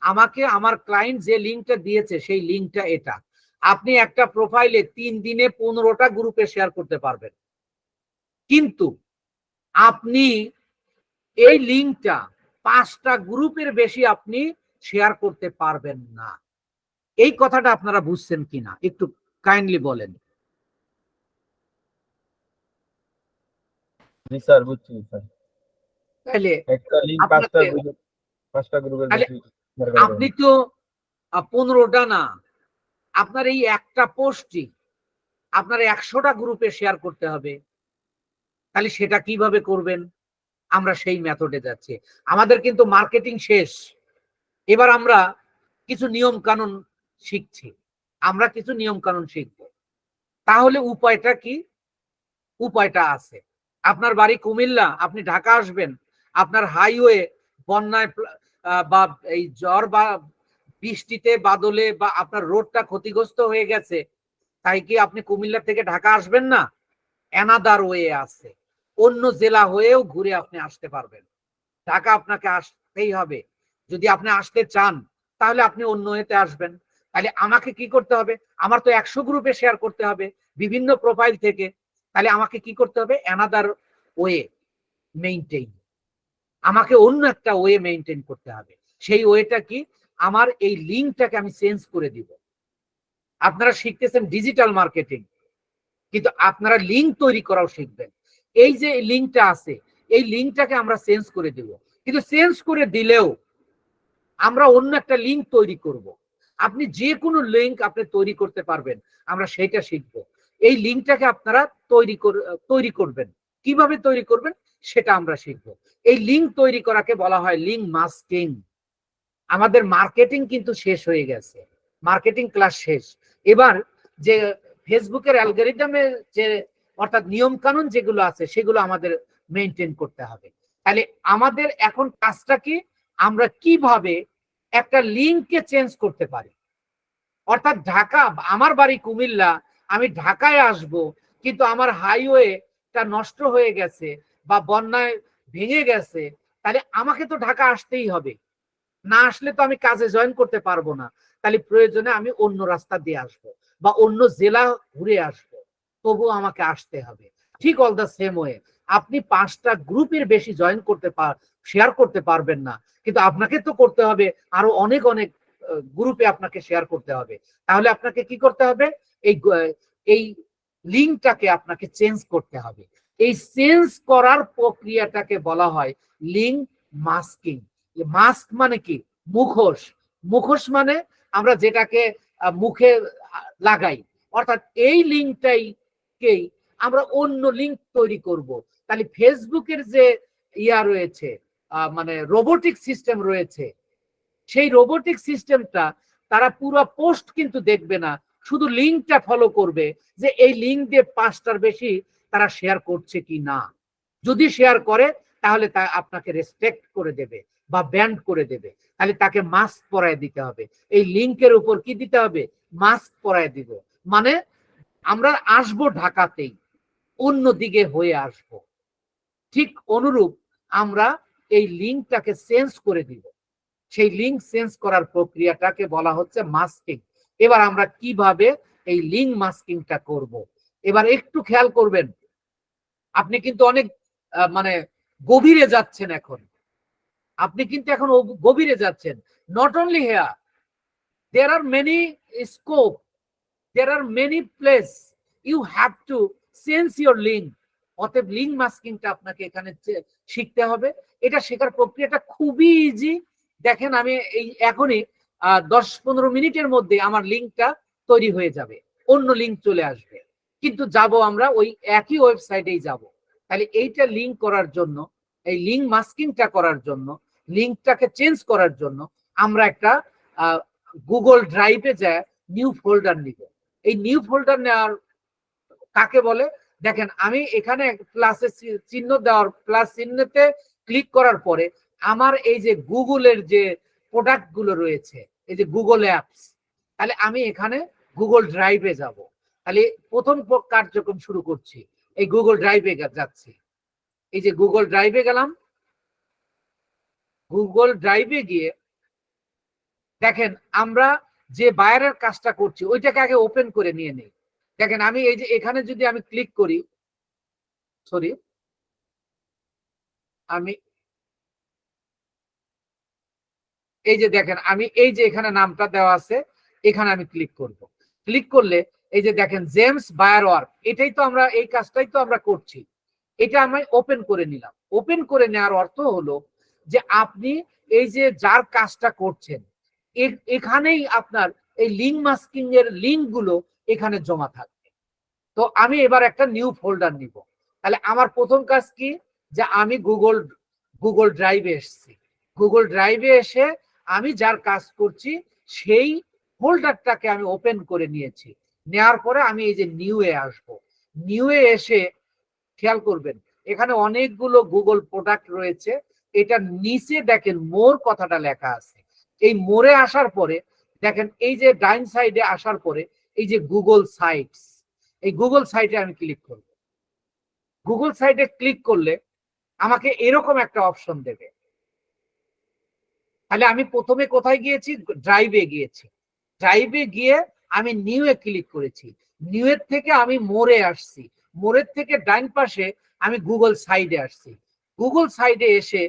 আমাকে আমার ক্লায়েন্ট যে লিঙ্কটা দিয়েছে সেই লিঙ্কটা এটা। আপনি একটা প্রোফাইলে 3 দিনে 15টা গ্রুপে শেয়ার করতে পারবেন, কিন্তু আপনি এই লিঙ্কটা 5টা গ্রুপের বেশি আপনি শেয়ার করতে পারবেন না। এই কথাটা আপনারা বুঝছেন কিনা একটু কাইন্ডলি বলেন। জি স্যার, বুঝছি স্যার। তাহলে একটা লিংক 5টা গ্রুপের বেশি শেয়ার করা আপনি যাবে। তো 15টা না, আপনার এই একটা পোস্টই আপনার 100টা গ্রুপে শেয়ার করতে হবে। তাহলে সেটা কিভাবে করবেন? আমরা সেই মেথডে যাচ্ছি। আমাদের কিন্তু মার্কেটিং শেষ, এবার আমরা কিছু নিয়ম কানুন শিখছি, আমরা কিছু নিয়ম কানুন শিখব। তাহলে উপায়টা কি? উপায়টা আছে। আপনার বাড়ি কুমিল্লা, আপনি ঢাকা আসবেন, আপনার হাইওয়ে বন্যায় বা এই ঝড় বা বৃষ্টিতে বাদলে বা আপনার রোডটা ক্ষতিগ্রস্ত হয়ে গেছে, তাই কি আপনি কুমিল্লা থেকে ঢাকা আসবেন না? অ্যানাদার ওয়ে আছে, অন্য জেলা হয়েও ঘুরে আপনি আসতে পারবেন। ঢাকা আপনাকে আসতেই হবে। যদি আপনি আসতে চান তাহলে আপনি অন্য ওয়েতে আসবেন। তাহলে আমাকে কি করতে হবে? আমার তো 100 গ্রুপে শেয়ার করতে হবে বিভিন্ন প্রোফাইল থেকে। তাহলে আমাকে কি করতে হবে? অ্যানাদার ওয়ে মেইনটেইন, আমাকে অন্য একটা ওয়ে মেইনটেইন করতে হবে। সেই ওয়েটা কি? আমার এই লিঙ্কটাকে আমি চেঞ্জ করে দিব। আপনারা শিখতেছেন ডিজিটাল মার্কেটিং, কিন্তু আপনারা লিঙ্ক তৈরি করাও শিখবেন। এই যে লিঙ্কটা আছে, এই লিঙ্কটাকে আমরা চেঞ্জ করে দিব, কিন্তু চেঞ্জ করে দিলেও আমরা অন্য একটা লিঙ্ক তৈরি করব। আপনি যে কোনো লিঙ্ক আপনি তৈরি করতে পারবেন, আমরা সেটা শিখবো। এই লিঙ্কটাকে আপনারা তৈরি করবেন, কিভাবে তৈরি করবেন সেটা আমরা শিখবো। এই লিঙ্ক তৈরি করাকে বলা হয় লিঙ্ক মাস্কিং। আমাদের মার্কেটিং কিন্তু শেষ হয়ে গেছে, মার্কেটিং ক্লাস শেষ। এবার যে ফেসবুকের অ্যালগরিদমের যে অর্থাৎ নিয়ম কানুন যেগুলো আছে সেগুলো আমাদের মেনটেন করতে হবে। তাহলে আমাদের এখন কাজটা কি? আমরা কিভাবে একটা লিঙ্ককে চেঞ্জ করতে পারি। অর্থাৎ ঢাকা, আমার বাড়ি কুমিল্লা, আমি ঢাকায় আসব, কিন্তু আমার হাইওয়েটা নষ্ট হয়ে গেছে বা বন্যায় ভেঙে গেছে, তাহলে আমাকে তো ঢাকা আসতেই হবে। না আসলে তো আমি কাজে জয়েন করতে পারবো না। তাহলে প্রয়োজনে আমি অন্য রাস্তা দিয়ে আসবো বা অন্য জেলা ঘুরে আসবো, তবুও আমাকে আসতে হবে। ঠিক অল দ্য সেম ওয়ে, আপনি 5টা গ্রুপের বেশি জয়েন করতে শেয়ার করতে পারবেন না, কিন্তু আপনাকে তো করতে হবে আরো অনেক অনেক গ্রুপে আপনাকে শেয়ার করতে হবে। তাহলে আপনাকে কি করতে হবে? এই এই লিঙ্কটাকে আপনাকে চেঞ্জ করতে হবে। এই চেঞ্জ করার প্রক্রিয়াটাকে বলা হয় লিঙ্ক মাস্কিং। মাস্ক মানে কি? মুখোশ। মুখোশ মানে আমরা যেটাকে মুখে লাগাই। অর্থাৎ এই লিঙ্কটাইকেই আমরা অন্য লিঙ্ক তৈরি করব। তাহলে ফেসবুকের যে রয়েছে, মানে রোবোটিক সিস্টেম রয়েছে, সেই রোবোটিক সিস্টেমটা তারা পুরো পোস্ট কিন্তু দেখবে না, শুধু লিঙ্কটা ফলো করবে যে এই লিঙ্ক দিয়ে 5টার বেশি তারা শেয়ার করছে কি না। যদি শেয়ার করে তাহলে তা আপনাকে রেসপেক্ট করে দেবে বা ব্যান্ড করে দেবে। তাহলে তাকে মাস্ক পরায় দিতে হবে। এই লিঙ্কের উপর কি দিতে হবে? মাস্ক পরায় দিব। মানে আমরা আসবো ঢাকাতেই, অন্য দিকে হয়ে আসব। ঠিক অনুরূপ আমরা এই লিঙ্কটাকে চেঞ্জ করে দিব। সেই লিঙ্ক চেঞ্জ করার প্রক্রিয়াটাকে বলা হচ্ছে মাস্কিং। এবার আমরা কিভাবে এই লিঙ্ক মাস্কিংটা করব, এবার একটু খেয়াল করবেন। আপনি কিন্তু অনেক মানে গভীরে যাচ্ছেন এখন, আপনি কিন্তু এখন গভীরে যাচ্ছেন। Not only here, there are many scope, there are many place, you have to change your link. অতএব লিঙ্ক মাস্কিংটা আপনাকে এখানে শিখতে হবে। এটা শেখার প্রক্রিয়াটা খুবই ইজি। দেখেন আমি এই এখনই 10-15 মিনিটের মধ্যে আমার লিঙ্কটা তৈরি হয়ে যাবে, অন্য লিঙ্ক চলে আসবে, কিন্তু যাব আমরা ওই একই ওয়েবসাইটেই যাব। তাহলে এইটা লিঙ্ক করার জন্য, এই লিঙ্ক মাস্কিংটা করার জন্য, লিঙ্কটাকে চেঞ্জ করার জন্য আমরা একটা গুগল ড্রাইভে যায় নিউ ফোল্ডার নিব। এই নিউ ফোল্ডার নেওয়ার কাকে বলে? দেখেন আমি এখানে প্লাসের চিহ্ন দেওয়ার, প্লাস চিহ্নতে ক্লিক করার পরে আমার এই যে গুগলের যে প্রোডাক্ট গুলো রয়েছে, এই যে গুগল অ্যাপস, তাহলে আমি এখানে গুগল ড্রাইভে যাব। তাহলে প্রথম কার্যক্রম শুরু করছি, এই গুগল ড্রাইভে যাচ্ছি। এই যে গুগল ড্রাইভে গেলাম, গুগল ড্রাইভে গিয়ে দেখেন আমরা যে বায়ারের কাজটা করছি ওইটাকে আগে ওপেন করে নিয়ে নেই। দেখেন আমি এই যে এখানে যদি আমি ক্লিক করি, সরি আমি এই যে দেখেন আমি এই যে এখানে নামটা দেওয়া আছে, এখানে আমি ক্লিক করব। ক্লিক করলে এই যে দেখেন জেমস বায়ার ওয়ার্ক, এটাই তো আমরা, এই কাজটাই তো আমরা করছি। এটা আমি ওপেন করে নিলাম। ওপেন করে নেওয়ার অর্থ হলো যে আপনি এই যে যার কাজটা করছেন এখানেই আপনার এই লিঙ্ক মাস্কিং এর লিঙ্ক গুলো এখানে জমা থাকবে। তো আমি এবার একটা নিউ ফোল্ডার নিব। তাহলে আমার প্রথম কাজ কি? যে আমি গুগল ড্রাইভে এসেছি। গুগল ড্রাইভে এসে আমি যার কাজ করছি সেই ফোল্ডারটাকে আমি ওপেন করে নিয়েছি। নেওয়ার পরে আমি এই যে নিউ এ আসবো। নিউ এ এসে খেয়াল করবেন এখানে অনেকগুলো গুগল প্রোডাক্ট রয়েছে, এটা নিচে দেখেন মোর কথাটা লেখা আছে। এই মোরে আসার পরে দেখেন এই যে ডাইন সাইডে আসার পরে এই যে গুগল সাইটস, এই গুগল সাইটে আমি ক্লিক করব। গুগল সাইটে ক্লিক করলে আমাকে এরকম একটা অপশন দেবে। তাহলে আমি প্রথমে কোথায় গিয়েছি? ড্রাইভে গিয়েছি। ড্রাইভে গিয়ে আমি নিউ এ ক্লিক করেছি। নিউ এর থেকে আমি মোরে আসছি। মোরের থেকে ডাইন পাশে আমি গুগল সাইডে আসছি। গুগল সাইডে এসে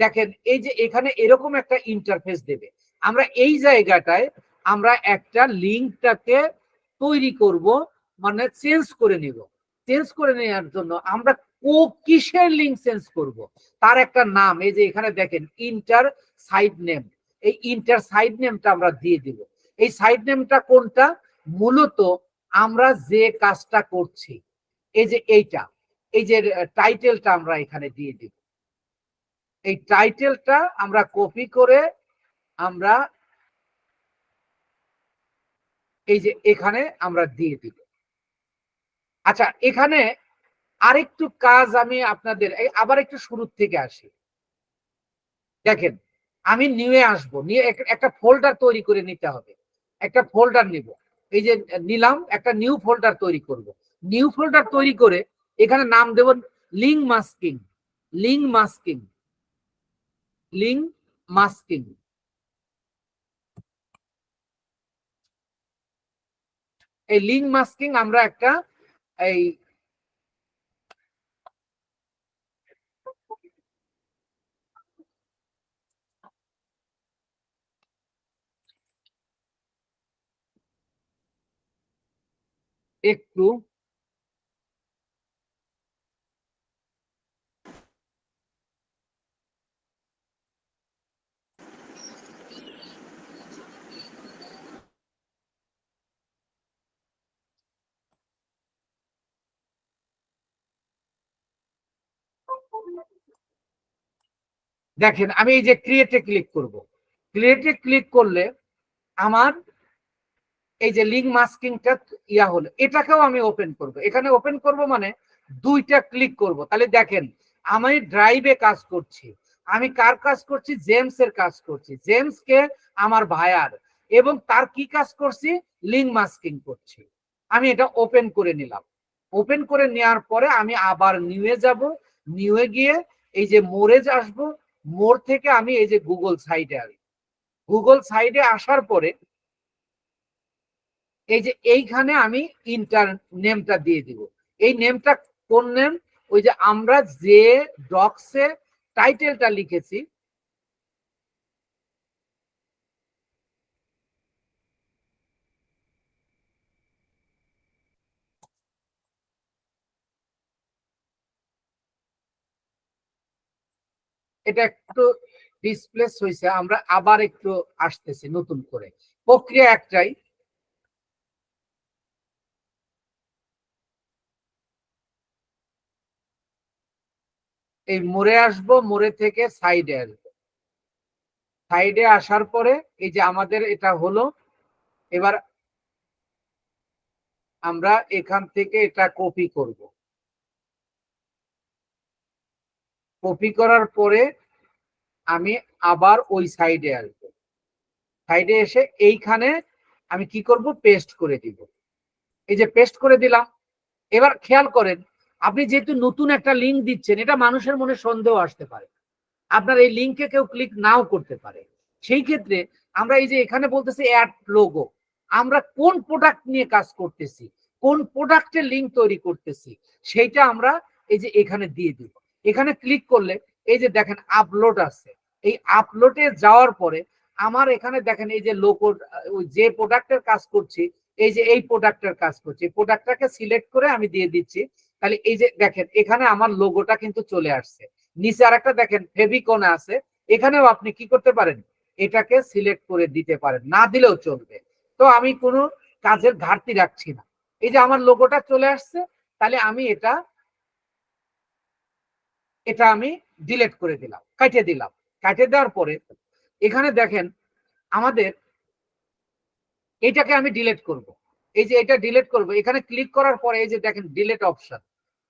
দেখেন এই যে এখানে এরকম একটা ইন্টারফেস দেবে। আমরা এই জায়গাটায় আমরা একটা লিঙ্কটাকে তৈরি করব, মানে চেঞ্জ করে নিব। চেঞ্জ করে নেওয়ার জন্য আমরা কিসের লিঙ্ক চেঞ্জ করব তার একটা নাম, এই যে এখানে দেখেন ইন্টার সাইড নেম, এই ইন্টার সাইড নেমটা আমরা দিয়ে দিব। এই সাইড নেমটা কোনটা? মূলত আমরা যে কাজটা করছি, এই যে এইটা, এই যে টাইটেলটা আমরা এখানে দিয়ে দিব। এই টাইটেলটা আমরা কপি করে আমরা এই যে এখানে আমরা দিয়ে দিব। আচ্ছা, এখানে আরেকটু কাজ আমি আপনাদের আবার একটু শুরু থেকে আসি। দেখেন আমি নিয়ে আসবো, নিয়ে একটা ফোল্ডার তৈরি করে নিতে হবে। একটা ফোল্ডার নিব, এই যে নিলাম, একটা নিউ ফোল্ডার তৈরি করব। নিউ ফোল্ডার তৈরি করে এখানে নাম দেব link masking. Link masking, link masking. এই লিঙ্ক মাস্কিং আমরা একটা এই একটু দেখেন আমি এই যে ক্রিয়েটে ক্লিক করব। ক্রিয়েটে ক্লিক করলে আমার এই যে লিঙ্ক মাস্কিংটা ইয়া হলো, এটাকেও আমি ওপেন করব। এখানে ওপেন করব মানে দুইটা ক্লিক করব। তাহলে দেখেন আমি ড্রাইভে কাজ করছি। আমি কার কাজ করছি? জেমস এর কাজ করছি। জেমস কে আমার ভাইয়ার, এবং তার কি কাজ করছি? লিঙ্ক মাস্কিং করছি। আমি এটা ওপেন করে নিলাম। ওপেন করে নেওয়ার পরে আমি আবার নিউয়ে যাব। নিউয়ে গিয়ে এই যে মোরে আসবো। মোর থেকে আমি এই যে গুগল সাইডে আসবো। গুগল সাইডে আসার পরে এই যে এইখানে আমি ইন্টার নেমটা দিয়ে দিব। এই নেমটা কোন নেম? ওই যে আমরা যে ডক্সে টাইটেলটা লিখেছি, এটা একটু ডিসপ্লেস হয়েছে, আমরা আবার একটু আসতেছি নতুন করে। প্রক্রিয়া একটাই। এই মোড়ে আসবো, মোড়ে থেকে সাইডে আসবো। সাইডে আসার পরে এই যে আমাদের এটা হলো। এবার আমরা এখান থেকে এটা কপি করব। কপি করার পরে আমি আবার ওই সাইডে আসবো। সাইডে এসে এইখানে আমি কি করব? পেস্ট করে দিব। এই যে পেস্ট করে দিলাম। এবার খেয়াল করেন, আপনি যেহেতু নতুন একটা লিঙ্ক দিচ্ছেন, এটা মানুষের মনে সন্দেহ আসতে পারে, আপনার এই লিঙ্কে কেউ ক্লিক নাও করতে পারে। সেই ক্ষেত্রে আমরা এই যে এখানে বলতেছি অ্যাড লোগো, আমরা কোন প্রোডাক্ট নিয়ে কাজ করতেছি, কোন প্রোডাক্টের লিঙ্ক তৈরি করতেছি, সেইটা আমরা এই যে এখানে দিয়ে দিব। এখানে ক্লিক করলে এই যে দেখেন আপলোড আছে। এই আপলোডে যাওয়ার পরে আমার এখানে দেখেন এই যে লোগো, ওই যে প্রোডাক্টের কাজ করছি, এই যে এই প্রোডাক্টের কাজ করছি, প্রোডাক্টটাকে সিলেক্ট করে আমি দিয়ে দিচ্ছি। তাহলে এই যে দেখেন এখানে আমার লোগোটা কিন্তু চলে আসছে। নিচে আরেকটা দেখেন ফেভিকন আছে, এখানেও আপনি কি করতে পারেন? এটাকে সিলেক্ট করে দিতে পারেন, না দিলেও চলবে। তো আমি কোনো কাজের ঘাটতি রাখছি না। এই যে আমার লোগোটা চলে আসছে, তাহলে আমি এটা এটা আমি ডিলিট করে দিলাম, কাটে দিলাম। কাটে দেওয়ার পরে এখানে দেখেন আমাদের এটাকে আমি ডিলিট করব। এই যে এটা ডিলিট করব, এখানে ক্লিক করার পরে এই যে দেখেন ডিলিট অপশন,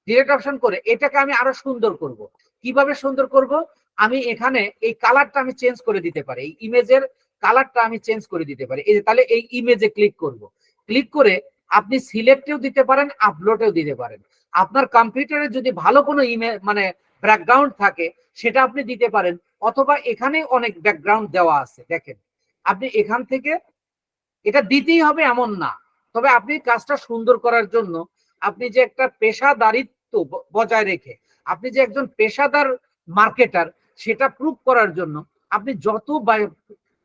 ডিরেক্ট অপশন করে এটাকে আমি আরো সুন্দর করব। কিভাবে সুন্দর করব? আমি এখানে এই কালারটা আমি চেঞ্জ করে দিতে পারি, এই ইমেজের কালারটা আমি চেঞ্জ করে দিতে পারি। এই যে তাহলে এই ইমেজে ক্লিক করব, ক্লিক করে আপনি সিলেক্টেও দিতে পারেন, আপলোডেও দিতে পারেন। আপনার কম্পিউটারে যদি ভালো কোনো ইমেজ মানে ব্যাকগ্রাউন্ড থাকে সেটা আপনি দিতে পারেন, অথবা এখানে অনেক ব্যাকগ্রাউন্ড দেওয়া আছে। দেখেন আপনি এখান থেকে এটা দিতেই হবে এমন না, তবে আপনি কাজটা সুন্দর করার জন্য আপনি যে একটা পেশাদারিত্ব বজায় রেখে আপনি যে একজন পেশাদার মার্কেটার সেটা প্রুভ করার জন্য আপনি যত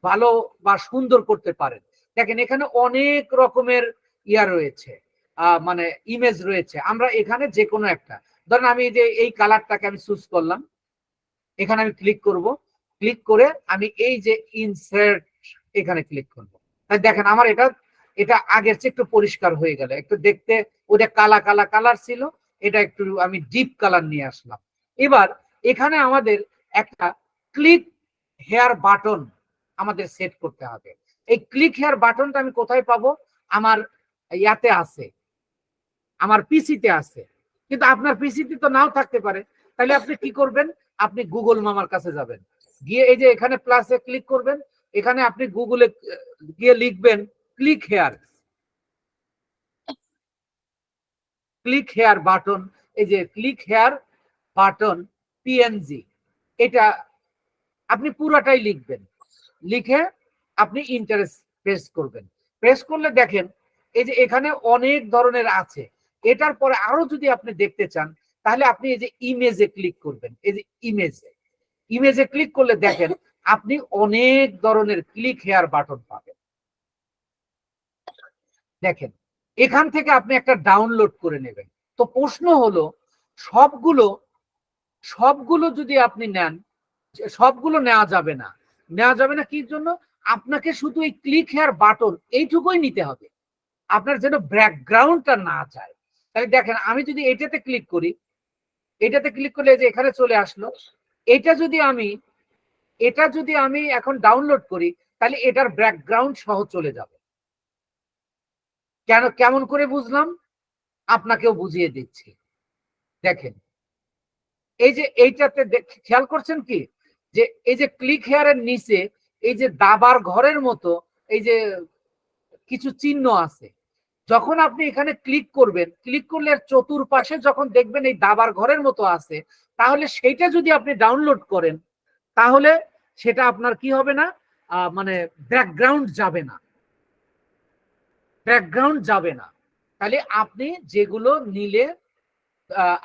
ভালো বা সুন্দর করতে পারেন। দেখেন এখানে অনেক রকমের ইয়া রয়েছে, মানে ইমেজ রয়েছে। আমরা এখানে যে কোনো একটা, ধরেন আমি যে এই কালারটাকে আমি চুজ করলাম, এখানে আমি ক্লিক করব, ক্লিক করে আমি এই যে ইনসার্ট এখানে ক্লিক করব। তাই দেখেন আমার এটা এটা আগের চেয়ে একটু পরিষ্কার হয়ে গেল, একটু দেখতে ওটা কালা কালা কালার ছিল, এটা একটু আমি ডিপ কালার নিয়ে আসলাম। এবার এখানে আমাদের একটা ক্লিক হেয়ার বাটন আমাদের সেট করতে হবে। এই ক্লিক হেয়ার বাটনটা আমি কোথায় পাবো? আমার ইয়াতে আছে, আমার পিসিতে আছে, কিন্তু আপনার পিসিতে তো নাও থাকতে পারে। তাহলে আপনি কি করবেন? আপনি গুগল মামার কাছে যাবেন, গিয়ে এই যে এখানে প্লাসে ক্লিক করবেন, এখানে আপনি গুগলে গিয়ে লিখবেন click here, click here button. এই যে ক্লিক হেয়ার বাটন পিএনজি, এটা আপনি পুরোটাই লিখবেন, লিখে আপনি ইন্টার প্রেস করবেন। প্রেস করলে দেখেন এই যে এখানে অনেক ধরনের আছে। এটার পরে আরো যদি আপনি দেখতে চান তাহলে আপনি এই যে ইমেজে ক্লিক করবেন। এই যে ইমেজে ক্লিক করলে দেখেন আপনি অনেক ধরনের ক্লিক হেয়ার বাটন পাবেন। দেখেন এখান থেকে আপনি একটা ডাউনলোড করে নেবেন। তো প্রশ্ন হলো সবগুলো সবগুলো যদি আপনি নেন, সবগুলো নেওয়া যাবে না। নেওয়া যাবে না কি জন্য? আপনাকে শুধু এই ক্লিক হেয়ার বাটন এইটুকুই নিতে হবে, আপনার যেন ব্যাকগ্রাউন্ডটা না যায়। তাহলে দেখেন আমি যদি এটাতে ক্লিক করি, এটাতে ক্লিক করলে যে এখানে চলে আসলো, এটা যদি আমি এখন ডাউনলোড করি তাহলে এটার ব্যাকগ্রাউন্ড সহ চলে যাবে। কেমন করে বুঝলাম? আপনাকেও বুঝিয়ে দিচ্ছি। দেখেন এই যে এইটাতে খেয়াল করছেন কি, যে এই যে ক্লিক হেয়ারের নিচে এই যে দাবার ঘরের মতো এই যে কিছু চিহ্ন আছে, যখন আপনি এখানে ক্লিক করবেন, ক্লিক করলে চতুর্পাশে যখন দেখবেন এই দাবার ঘরের মতো আছে, তাহলে সেইটা যদি আপনি ডাউনলোড করেন তাহলে সেটা আপনার কি হবে না, মানে ব্যাকগ্রাউন্ড যাবে না, ব্যাকগ্রাউন্ড যাবে না। তাহলে আপনি যেগুলো নিলে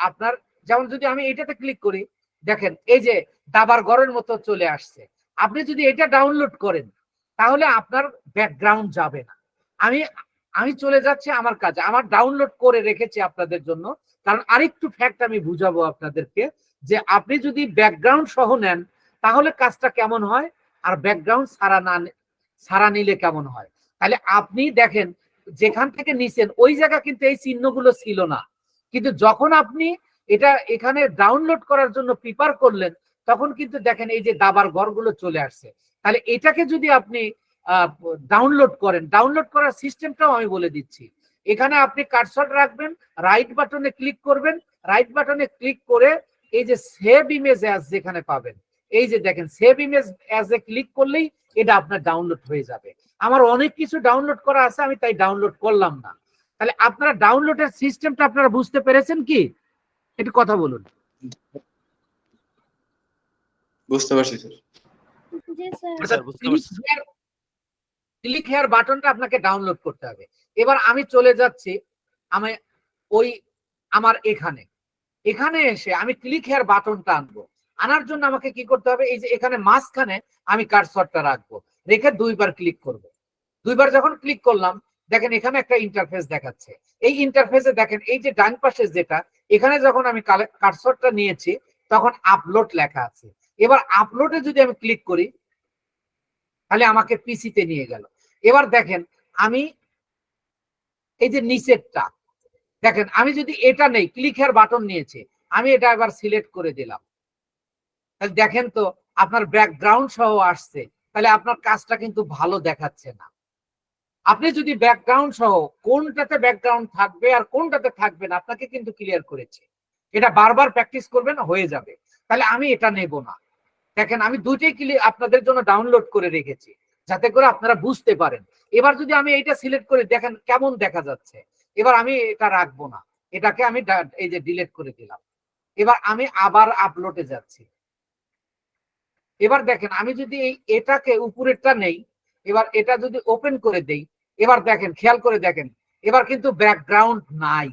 আপনার, যেমন যদি আমি এটাতে ক্লিক করি, দেখেন এই যে দাবার ঘরের মতো চলে আসছে। আপনি যদি এটা ডাউনলোড করেন তাহলে আপনার ব্যাকগ্রাউন্ড যাবে না। আমি আমি চলে যাচ্ছি আমার কাজে, আমার ডাউনলোড করে রেখেছি আপনাদের জন্য, কারণ আরেকটু ফ্যাক্ট আমি বুঝাবো আপনাদেরকে, যে আপনি যদি ব্যাকগ্রাউন্ড সহ নেন তাহলে কাজটা কেমন হয়, আর ব্যাকগ্রাউন্ড ছাড়া নিলে কেমন হয়। তাহলে আপনি দেখেন যেখান থেকে নিছেন ওই জায়গা কিন্তু এই চিহ্নগুলো ছিল না, কিন্তু যখন আপনি এটা এখানে ডাউনলোড করার জন্য প্রিপার করলেন তখন কিন্তু দেখেন এই যে দাবার ঘরগুলো চলে আসছে। তাহলে এটাকে যদি আপনি ডাউনলোড করেন, ডাউনলোড করার সিস্টেমটাও আমি বলে দিচ্ছি। এখানে আপনি কার্সর রাখবেন, রাইট বাটনে ক্লিক করবেন, রাইট বাটনে ক্লিক করে এই যে সেভ ইমেজ অ্যাজ যেখানে পাবেন, এই যে দেখেন save image as a click করলেই এটা আপনার ডাউনলোড হয়ে যাবে। আমার অনেক কিছু ডাউনলোড করা আছে, আমি তাই ডাউনলোড করলাম না। তাহলে আপনারা ডাউনলোডের সিস্টেমটা আপনারা বুঝতে পেরেছেন কি? একটু কথা বলুন। বুঝতে পারছি স্যার। ক্লিক হেয়ার বাটনটা আপনাকে ডাউনলোড করতে হবে। এবার আমি চলে যাচ্ছি আমি ওই আমার এখানে এসে আমি ক্লিক হেয়ার বাটনটা আনবো। আনার জন্য আমাকে কি করতে হবে? এই যে এখানে মাঝখানে আমি কার্সরটা রাখবো, রেখে দুইবার ক্লিক করব। দুইবার যখন ক্লিক করলাম দেখেন এখানে একটা ইন্টারফেস দেখাচ্ছে। এই ইন্টারফেসে দেখেন এই যে ডান পাশে যেটা, এখানে যখন আমি কার্সরটা নিয়েছি তখন আপলোড লেখা আছে। এবার আপলোডে যদি আমি ক্লিক করি তাহলে আমাকে পিসিতে নিয়ে গেল। এবার দেখেন আমি এই যে নিচেরটা দেখেন, আমি যদি এটা নেই, ক্লিক হেয়ার বাটন নিয়েছে, আমি এটা এবার সিলেক্ট করে দিলাম, তাহলে দেখেন তো আপনার ব্যাকগ্রাউন্ড সহ আসছে। তাহলে আপনার কাজটা কিন্তু ভালো দেখাচ্ছে না। আপনি যদি ব্যাকগ্রাউন্ড সহ কোনটাতে ব্যাকগ্রাউন্ড থাকবে আর কোনটাতে থাকবে না আপনাকে কিন্তু ক্লিয়ার করেছে। এটা বারবার প্র্যাকটিস করবেন, হয়ে যাবে। তাহলে আমি এটা নেব না। দেখেন আমি দুইটাই আপনাদের জন্য ডাউনলোড করে রেখেছি যাতে করে আপনারা বুঝতে পারেন। এবার যদি আমি এইটা সিলেক্ট করে দেখেন কেমন দেখা যাচ্ছে, এবার আমি এটা রাখবো না, এটাকে আমি এই যে ডিলিট করে দিলাম। এবার আমি আবার আপলোডে যাচ্ছি। এবার দেখেন আমি যদি এটাকে উপরেরটা নেই, এবার এটা যদি ওপেন করে দেই, এবার দেখেন খেয়াল করে দেখেন, এবার কিন্তু ব্যাকগ্রাউন্ড নাই।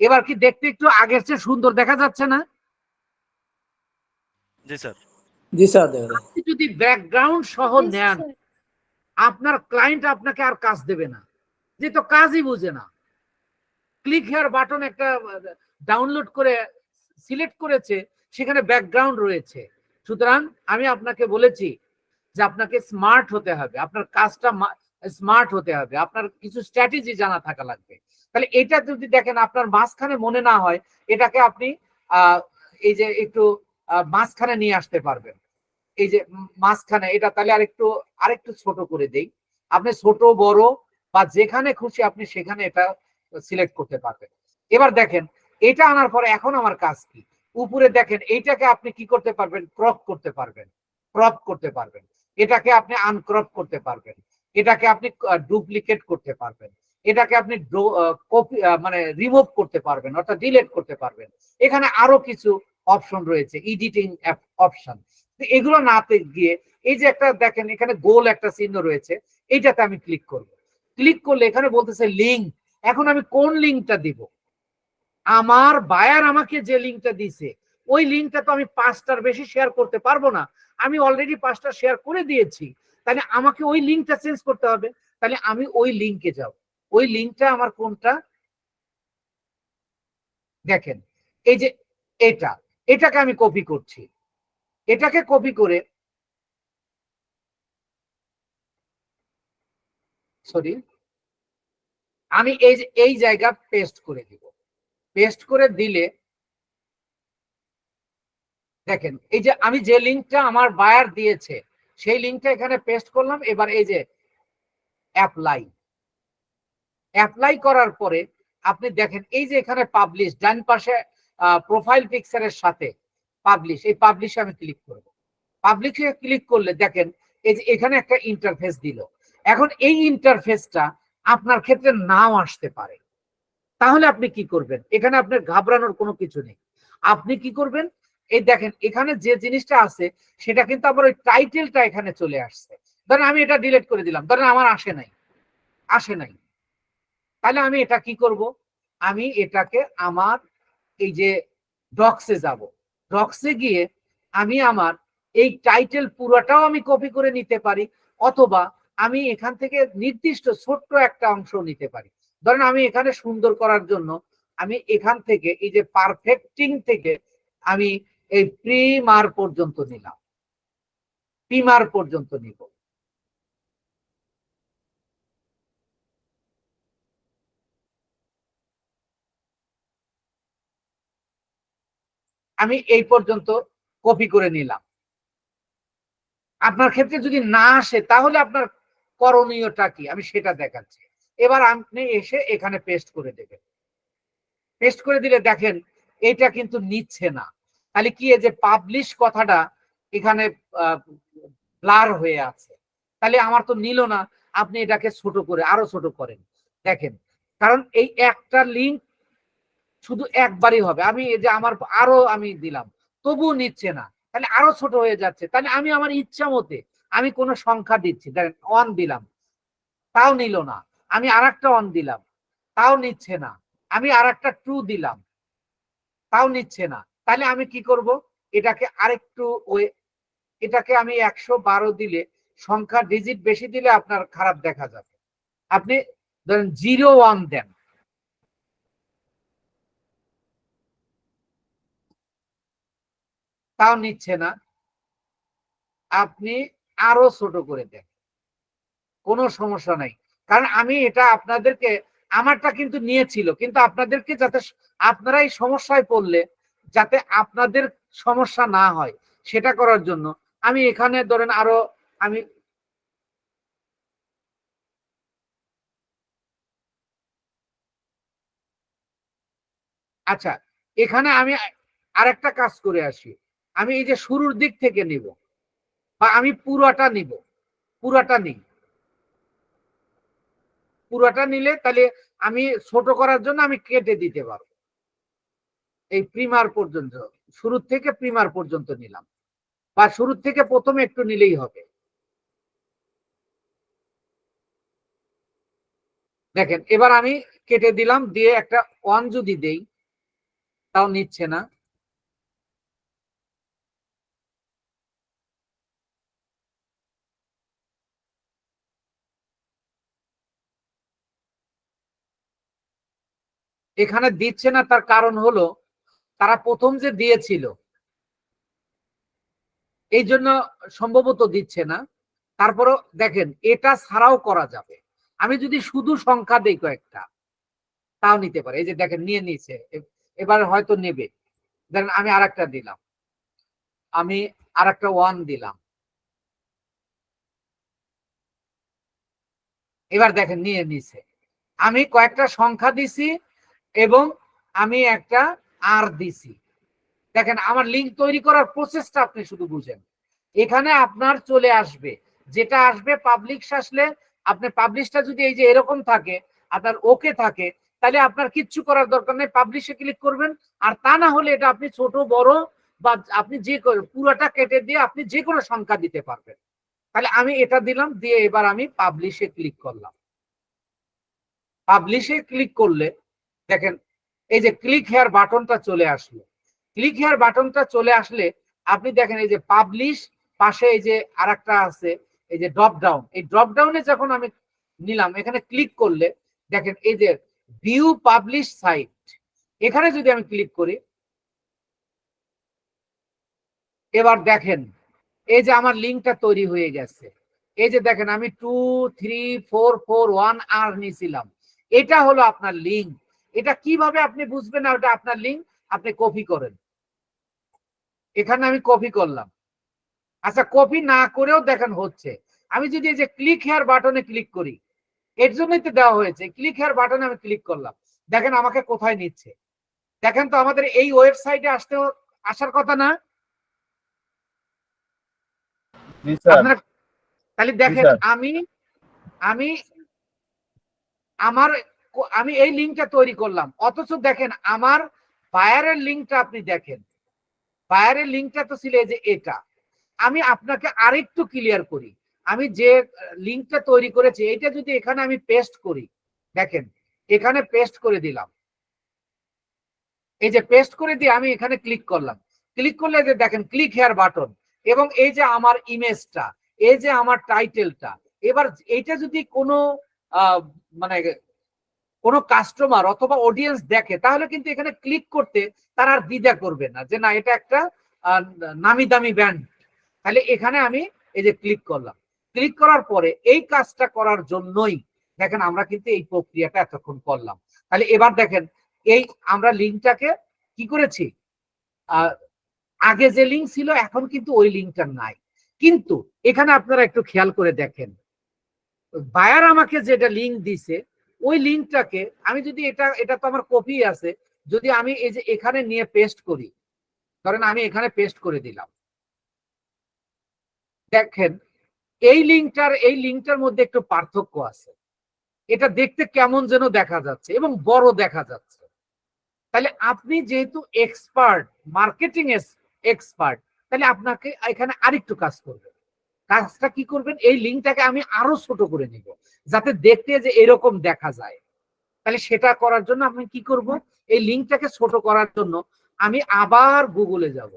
এবার কি দেখতে একটু আগের চেয়ে সুন্দর দেখা যাচ্ছে না? জি স্যার। জি স্যার। আপনি যদি ব্যাকগ্রাউন্ড সহ নেন, আপনার ক্লায়েন্ট আপনাকে আর কাজ দেবে না, যে তো কাজই বুঝে না। ক্লিক হেয়ার বাটন একটা ডাউনলোড করে সিলেক্ট করেছে, সেখানে ব্যাকগ্রাউন্ড রয়েছে। সুতরাং আমি আপনাকে বলেছি যে আপনাকে স্মার্ট হতে হবে, আপনার কাজটা স্মার্ট হতে হবে, আপনার কিছু স্ট্র্যাটেজি জানা থাকা লাগবে। তাহলে এটা যদি দেখেন আপনার মাঝখানে মনে না হয়, এটাকে আপনি এই যে একটু মাঝখানে নিয়ে আসতে পারবেন। এই যে মাঝখানে এটা, তাহলে আরেকটু ছোট করে দেই। আপনি ছোট বড় বা যেখানে খুশি আপনি সেখানে এটা সিলেক্ট করতে পারবেন। এবার দেখেন এটা আনার পরে এখন আমার কাজ কি, উপরে দেখেন এইটাকে আপনি কি করতে পারবেন, ক্রপ করতে পারবেন, ক্রপ করতে পারবেন। এটাকে আপনি আনক্রপ করতে পারবেন, এটাকে আপনি ডুপ্লিকেট করতে পারবেন, এটাকে আপনি কপি মানে রিমুভ করতে পারবেন, অর্থাৎ ডিলিট করতে পারবেন। এখানে আরো কিছু অপশন রয়েছে, এডিটিং অপশন। এগুলো নাতে গিয়ে এই যে একটা দেখেন এখানে গোল একটা চিহ্ন রয়েছে, এইটাতে আমি ক্লিক করব। ক্লিক করলে এখানে বলতেছে লিঙ্ক। এখন আমি কোন লিঙ্কটা দিব? আমার বায়ার আমাকে যে লিঙ্কটা দিছে ওই লিঙ্কটা তো আমি 5টার বেশি শেয়ার করতে পারবো না। আমি অলরেডি 5টা শেয়ার করে দিয়েছি, তাহলে আমাকে ওই লিঙ্কটা চেঞ্জ করতে হবে। তাহলে আমি ওই লিঙ্কে যাব। ওই লিঙ্কটা আমার কোনটা দেখেন, এই যে এটাকে আমি কপি করছি। এটাকে কপি করে সরি আমি এই জায়গা পেস্ট করে দিব। পেস্ট করে দিলে দেখেন এই যে আমি যে লিঙ্কটা আমার বায়ার দিয়েছে সেই লিঙ্কটা এখানে পেস্ট করলাম। এবার এই যে অ্যাপ্লাই করার পরে আপনি দেখেন এই যে এখানে পাবলিশ, ডান পাশে প্রোফাইল পিকচারের সাথে পাবলিশ, এই পাবলিশে আমি ক্লিক করব। পাবলিশে ক্লিক করলে দেখেন এই যে এখানে একটা ইন্টারফেস দিল। এখন এই ইন্টারফেসটা আপনার ক্ষেত্রে নাও আসতে পারে, তাহলে আপনি কি করবেন? এখানে আপনার ঘাবড়ানোর কোনো কিছু নেই। আপনি কি করবেন, এই দেখেন এখানে যে জিনিসটা আছে সেটা কিন্তু আবার ওই টাইটেলটা এখানে চলে আসছে। ধরেন আমি এটা ডিলিট করে দিলাম, ধরেন আমার আসে নাই, তাহলে আমি এটা কি করব? আমি এটাকে আমার এই যে ডক্সে যাব, ডক্সে গিয়ে আমি আমার এই টাইটেল পুরোটাও আমি কপি করে নিতে পারি, অথবা আমি এখান থেকে নির্দিষ্ট ছোট্ট একটা অংশ নিতে পারি। ধরেন আমি এখানে সুন্দর করার জন্য আমি এখান থেকে এই যে পারফেক্টিং থেকে আমি এই প্রিমার পর্যন্ত নিলাম, প্রিমার পর্যন্ত নিব। আমি এই পর্যন্ত কপি করে নিলাম। আপনার ক্ষেত্রে যদি না আসে তাহলে আপনার করণীয়টা কি আমি সেটা দেখাচ্ছি। এবার আপনি এসে এখানে পেস্ট করে দেবেন। পেস্ট করে দিলে দেখেন এটা কিন্তু নিচ্ছে না। তাহলে কি, এই যে পাবলিশ কথাটা এখানে ব্লার হয়ে আছে, তাহলে আমার তো নিল না। আপনি এটাকে ছোট করে আরো ছোট করেন, দেখেন, কারণ এই একটা লিঙ্ক শুধু একবারই হবে। আমি এই যে আমার আরো আমি দিলাম, তবুও নিচ্ছে না, তাহলে আরো ছোট হয়ে যাচ্ছে। তাহলে আমি আমার ইচ্ছা মতে আমি কোনো সংখ্যা দিচ্ছি, দেখেন 1 দিলাম, তাও নিল না। আমি আর একটা 1 দিলাম, তাও নিচ্ছে না। আমি আর একটা 2 দিলাম, তাও নিচ্ছে না। তাহলে আমি কি করব? এটাকে আরেকটু এটাকে আমি 112 দিলে, সংখ্যা ডিজিট বেশি দিলে আপনার খারাপ দেখা যাবে। আপনি ধরেন 01 দেন, তাও নিচ্ছে না। আপনি আরো ছোট করে দেন, কোনো সমস্যা নাই। কারণ আমি এটা আপনাদেরকে, আমারটা কিন্তু নিয়েছিল, কিন্তু আপনাদেরকে যাতে আপনারাই সমস্যায় পড়লে যাতে আপনাদের সমস্যা না হয় সেটা করার জন্য আমি এখানে ধরেন আরো আমি আচ্ছা এখানে আমি আরেকটা কাজ করে আসি। আমি এই যে শুরুর দিক থেকে নিব, বা আমি পুরাটা নিব, পুরাটা নিই, পুরাটা নিলে তাহলে আমি ছোট করার জন্য আমি কেটে দিতে পারবো। এই প্রিমার পর্যন্ত, শুরুর থেকে প্রিমার পর্যন্ত নিলাম, বা শুরুর থেকে প্রথমে একটু নিলেই হবে। দেখেন এবার আমি কেটে দিলাম, দিয়ে একটা 1 যদি দেই তাও নিচ্ছে না। এখানে দিচ্ছে না, তার কারণ হলো তারা প্রথম যে দিয়েছিল এই জন্য সম্ভবত দিচ্ছে না। তারপরও দেখেন এটা ছাড়াও করা যাবে। আমি যদি শুধু সংখ্যা দেই কয়েকটা তাও নিতে পারে। এই যে দেখেন নিয়ে নিছে, এবার হয়তো নেবে। দেখেন আমি আরেকটা দিলাম, আমি আরেকটা 1 দিলাম, এবার দেখেন নিয়ে নিছে। আমি কয়েকটা সংখ্যা দিছি এবং আমি একটা আর দিছি। দেখেন আমার লিঙ্ক তৈরি করার প্রসেসটা আপনি শুধু বুঝেন। এখানে আপনার চলে আসবে, যেটা আসবে পাবলিশ আসলে, আপনি পাবলিশটা যদি এই যে এরকম থাকে, আপনার ওকে থাকে, তাহলে আপনার কিচ্ছু করার দরকার নেই, পাবলিশে ক্লিক করবেন। আর তা না হলে এটা আপনি ছোট বড় বা আপনি যে পুরোটা কেটে দিয়ে আপনি যে কোনো সংখ্যা দিতে পারবেন। তাহলে আমি এটা দিলাম, দিয়ে এবার আমি পাবলিশে ক্লিক করলাম। পাবলিশে ক্লিক করলে দেখেন এই যে ক্লিক হেয়ার বাটনটা চলে আসলো। ক্লিক হেয়ার বাটনটা চলে আসলে আপনি দেখেন এই যে পাবলিশ, পাশে এই যে আরেকটা আছে এই যে ড্রপ ডাউন, এই ড্রপ ডাউনে যখন আমি নিলাম এখানে ক্লিক করলে দেখেন এই যে ভিউ পাবলিশ সাইট, এখানে যদি আমি ক্লিক করি, এবার দেখেন এই যে আমার লিঙ্কটা তৈরি হয়ে গেছে। এই যে দেখেন আমি 2 3 4 4 1 আর নিয়েছিলাম, এটা হলো আপনার লিঙ্ক। এটা কিভাবে আপনি বুঝবেন না ওটা আপনার লিঙ্ক? আপনি কপি করেন, এখানে আমি কপি করলাম। আচ্ছা কপি না করেও দেখেন হচ্ছে। আমি যদি এই যে ক্লিক হেয়ার বাটনে ক্লিক করি, এর জন্যই তো দেওয়া হয়েছে, ক্লিক হেয়ার বাটনে আমি ক্লিক করলাম, দেখেন আমাকে কোথায় নিচ্ছে। দেখেন তো আমাদের এই ওয়েবসাইটে আসার কথা না জি স্যার। আপনারা? তাহলে দেখেন আমি আমি আমার আমি এই লিঙ্কটা তৈরি করলাম, অথচ দেখেন আমার বায়ারের লিঙ্কটা আপনি দেখেন, বায়ারের লিঙ্কটা তো ছিল এই যে এটা। আমি আপনাকে আরেকটু ক্লিয়ার করি, আমি যে লিঙ্কটা তৈরি করেছি এটা যদি এখানে আমি পেস্ট করি, দেখেন এখানে পেস্ট করে দিলাম, এই যে পেস্ট করে দিয়ে আমি এখানে ক্লিক করলাম, ক্লিক করলে যে দেখেন ক্লিক হেয়ার বাটন, এবং এই যে আমার ইমেজটা, এই যে আমার টাইটেলটা। এবার এইটা যদি কোনো মানে কোনো কাস্টমার অথবা অডিয়েন্স দেখে, তাহলে কিন্তু এখানে ক্লিক করতে তারা আর দ্বিধা করবে না যে না এটা একটা নামি দামি ব্র্যান্ড। তাহলে এখানে আমি এই যে ক্লিক করলাম, ক্লিক করার পরে এই কাজটা করার জন্যই দেখেন আমরা কিন্তু এই প্রক্রিয়াটা এতক্ষণ করলাম। তাহলে এবার দেখেন এই আমরা লিঙ্কটাকে কি করেছি, আগে যে লিঙ্ক ছিল এখন কিন্তু ওই লিঙ্কটা নাই। কিন্তু এখানে আপনারা একটু খেয়াল করে দেখেন, বায়ার আমাকে যেটা লিঙ্ক দিছে ওই লিঙ্কটাকে আমি যদি এটা তো আমার কপি আছে, যদি আমি এই যে এখানে নিয়ে পেস্ট করি, ধরেন আমি এখানে পেস্ট করে দিলাম, দেখেন এই লিঙ্কটার মধ্যে একটু পার্থক্য আছে। এটা দেখতে কেমন যেন দেখা যাচ্ছে এবং বড় দেখা যাচ্ছে। তাহলে আপনি যেহেতু এক্সপার্ট, মার্কেটিং এক্সপার্ট, তাহলে আপনাকে এখানে আরেকটু কাজ করবেন। কাজটা কি করবেন, এই লিঙ্কটাকে আমি আরো ছোট করে নিব যাতে দেখতে যে এরকম দেখা যায়। তাহলে সেটা করার জন্য আমি কি করব, এই লিঙ্কটাকে ছোট করার জন্য আমি আবার গুগলে যাব,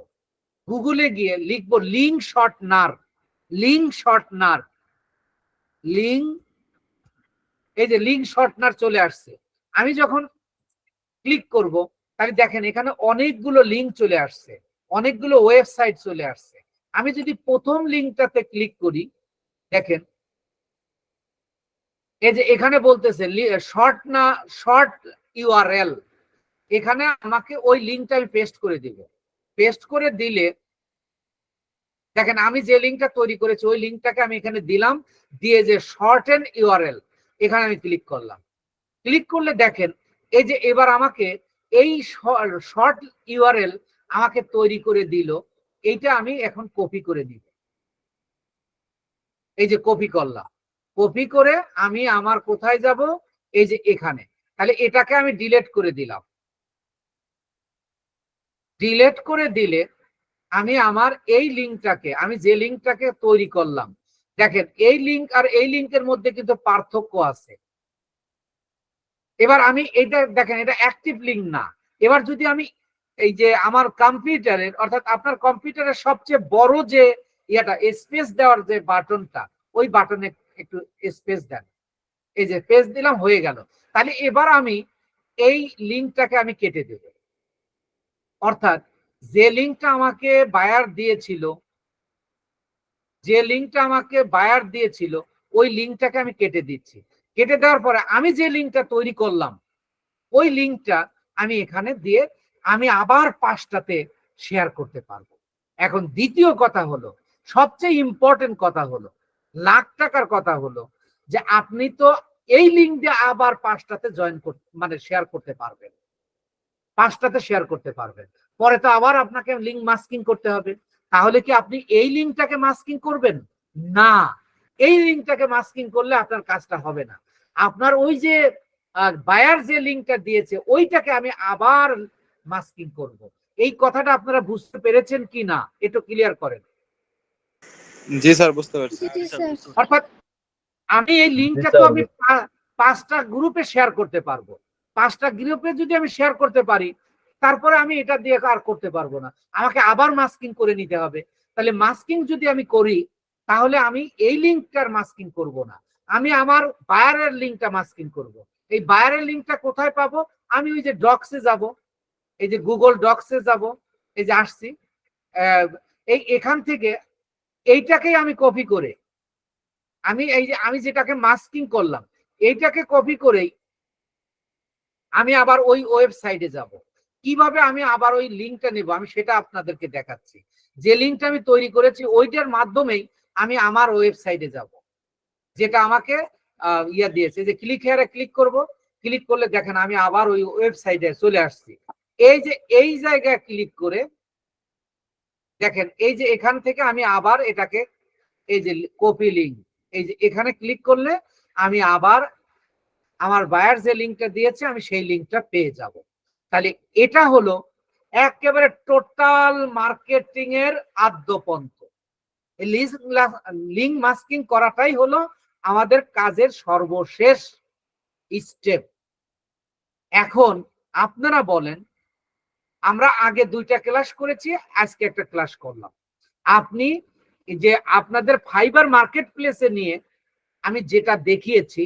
গুগলে গিয়ে লিখবো link shortener, link shortener, link, এই যে লিঙ্ক শর্টনার চলে আসছে। আমি যখন ক্লিক করব তাহলে দেখেন এখানে অনেকগুলো লিঙ্ক চলে আসছে, অনেকগুলো ওয়েবসাইট চলে আসছে। আমি যদি প্রথম লিঙ্কটাতে ক্লিক করি, দেখেন এই যে এখানে বলতেছে শর্ট ইউআরএল, এখানে আমাকে ওই লিঙ্কটা আমি পেস্ট করে দিব। পেস্ট করে দিলে দেখেন আমি যে লিঙ্কটা তৈরি করেছি ওই লিঙ্কটাকে আমি এখানে দিলাম, দিয়ে যে শর্টেন ইউআরএল এখানে আমি ক্লিক করলাম। ক্লিক করলে দেখেন এই যে এবার আমাকে এই শর্ট ইউআরএল আমাকে তৈরি করে দিল, এইটা আমি এখন কপি করে দিব। এই যে কপি করলাম, কপি করে আমি আমার কোথায় যাব, এই যে এখানে। তাহলে এটাকে আমি ডিলিট করে দিলাম। ডিলিট করে দিলে আমি আমার এই লিঙ্কটাকে, আমি যে লিঙ্কটাকে তৈরি করলাম, দেখেন এই লিঙ্ক আর এই লিঙ্কের মধ্যে কিন্তু পার্থক্য আছে। এবার আমি এটা দেখেন, এটা অ্যাক্টিভ লিঙ্ক না। এবার যদি আমি এই যে আমার কম্পিউটারের, অর্থাৎ আপনার কম্পিউটারের সবচেয়ে বড় যে ইয়াটা স্পেস দেওয়ার যে বাটনটা, ওই বাটনে একটু স্পেস দেন। এই যে পেজ দিলাম, হয়ে গেল। তাহলে এবার আমি এই লিঙ্কটাকে আমি কেটে দেব। অর্থাৎ যে লিঙ্কটা আমাকে বায়ার দিয়েছিল, ওই লিঙ্কটাকে আমি কেটে দিচ্ছি। কেটে দেওয়ার পরে আমি যে লিঙ্কটা তৈরি করলাম, ওই লিঙ্কটা আমি এখানে দিয়ে আমি আবার 5টাতে শেয়ার করতে পারবো। এখন দ্বিতীয় কথা হলো, সবচেয়ে ইম্পর্টেন্ট কথা হলো, লাখ টাকার কথা হলো, যে আপনি তো এই লিঙ্ক দিয়ে আবার 5টাতে জয়েন করতে, মানে শেয়ার করতে পারবেন। 5টাতে শেয়ার করতে পারবেন। পরে তো আবার আপনাকে লিঙ্ক মাস্কিং করতে হবে। তাহলে কি আপনি এই লিঙ্কটাকে মাস্কিং করবেন? না, এই লিঙ্কটাকে মাস্কিং করলে আপনার কাজটা হবে না। আপনার ওই যে বায়ার যে লিঙ্কটা দিয়েছে, ওইটাকে আমি আবার মাস্কিং করব। এই কথাটা আপনারা বুঝতে পেরেছেন কি না, একটু ক্লিয়ার করেন। জি স্যার, বুঝতে পারছি। অর্থাৎ আমি এই লিঙ্কটা তো আমি 5টা গ্রুপে শেয়ার করতে পারবো। 5টা গ্রুপে যদি আমি শেয়ার করতে পারি, তারপরে আমি এটা দিয়ে আর করতে পারবো না, আমাকে আবার মাস্কিং করে নিতে হবে। তাহলে মাস্কিং যদি আমি করি, তাহলে আমি এই লিঙ্কটার মাস্কিং করব না, আমি আমার বায়ারের লিঙ্কটা মাস্কিং করব। এই বায়ারের লিঙ্কটা কোথায় পাবো? আমি ওই যে ডক্সে যাব, এই যে গুগল ডক্সে যাব, এই যে আসছি, এই এখান থেকে এইটাকেই আমি কপি করে, আমি এই যে আমি যেটাকে মাস্কিং করলাম, এইটাকে কপি করেই আমি আবার ওই ওয়েবসাইটে যাব। কিভাবে আমি আবার ওই লিঙ্কটা নেব, আমি সেটা আপনাদেরকে দেখাচ্ছি। যে লিঙ্কটা আমি তৈরি করেছি, ওইটার মাধ্যমেই আমি আমার ওয়েবসাইটে যাব, যেটা আমাকে ইয়া দিয়েছে। যে ক্লিক হেয়ারে ক্লিক করব, ক্লিক করলে দেখেন আমি আবার ওই ওয়েবসাইটে চলে আসছি। এই যে এই জায়গায় ক্লিক করে দেখেন, এই যে এখান থেকে আমি আবার এটাকে, এই যে কপি লিঙ্ক, এই যে এখানে ক্লিক করলে আমি আবার আমার বায়ার যে লিঙ্কটা দিয়েছে, আমি সেই লিঙ্কটা পেয়ে যাব। তাহলে এটা হলো একেবারে টোটাল মার্কেটিং এর আদ্যপন্থ। লিঙ্ক মাস্কিং করাটাই হলো আমাদের কাজের সর্বশেষ স্টেপ। এখন আপনারা বলেন, আমরা আগে 2টা ক্লাস করেছি, আজকে একটা ক্লাস করলাম। আপনি যে আপনাদের ফাইবার মার্কেট প্লেসে নিয়ে আমি যেটা দেখিয়েছি,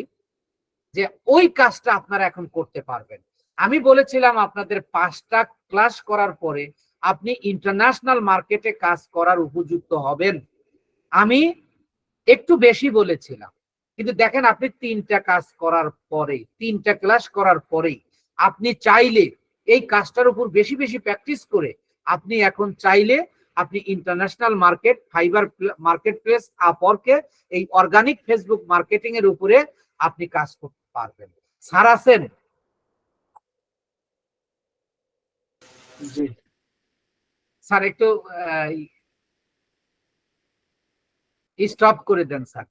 যে ওই কাজটা আপনারা এখন করতে পারবেন। আমি বলেছিলাম আপনাদের 5টা ক্লাস করার পরে আপনি ইন্টারন্যাশনাল মার্কেটে কাজ করার উপযুক্ত হবেন। আমি একটু বেশি বলেছিলাম, কিন্তু দেখেন আপনি 3টা কাজ করার পরে, 3টা ক্লাস করার পরেই আপনি চাইলে এই কাজটার উপর বেশি বেশি প্র্যাকটিস করে আপনি এখন চাইলে আপনি international market, Fiverr market place, আপওয়ার্কে, এই অর্গানিক ফেসবুক মার্কেটিং এর উপরে আপনি কাজ করতে পারবেন। স্যার আছেন? স্যার একটু স্টপ করে দেন স্যার।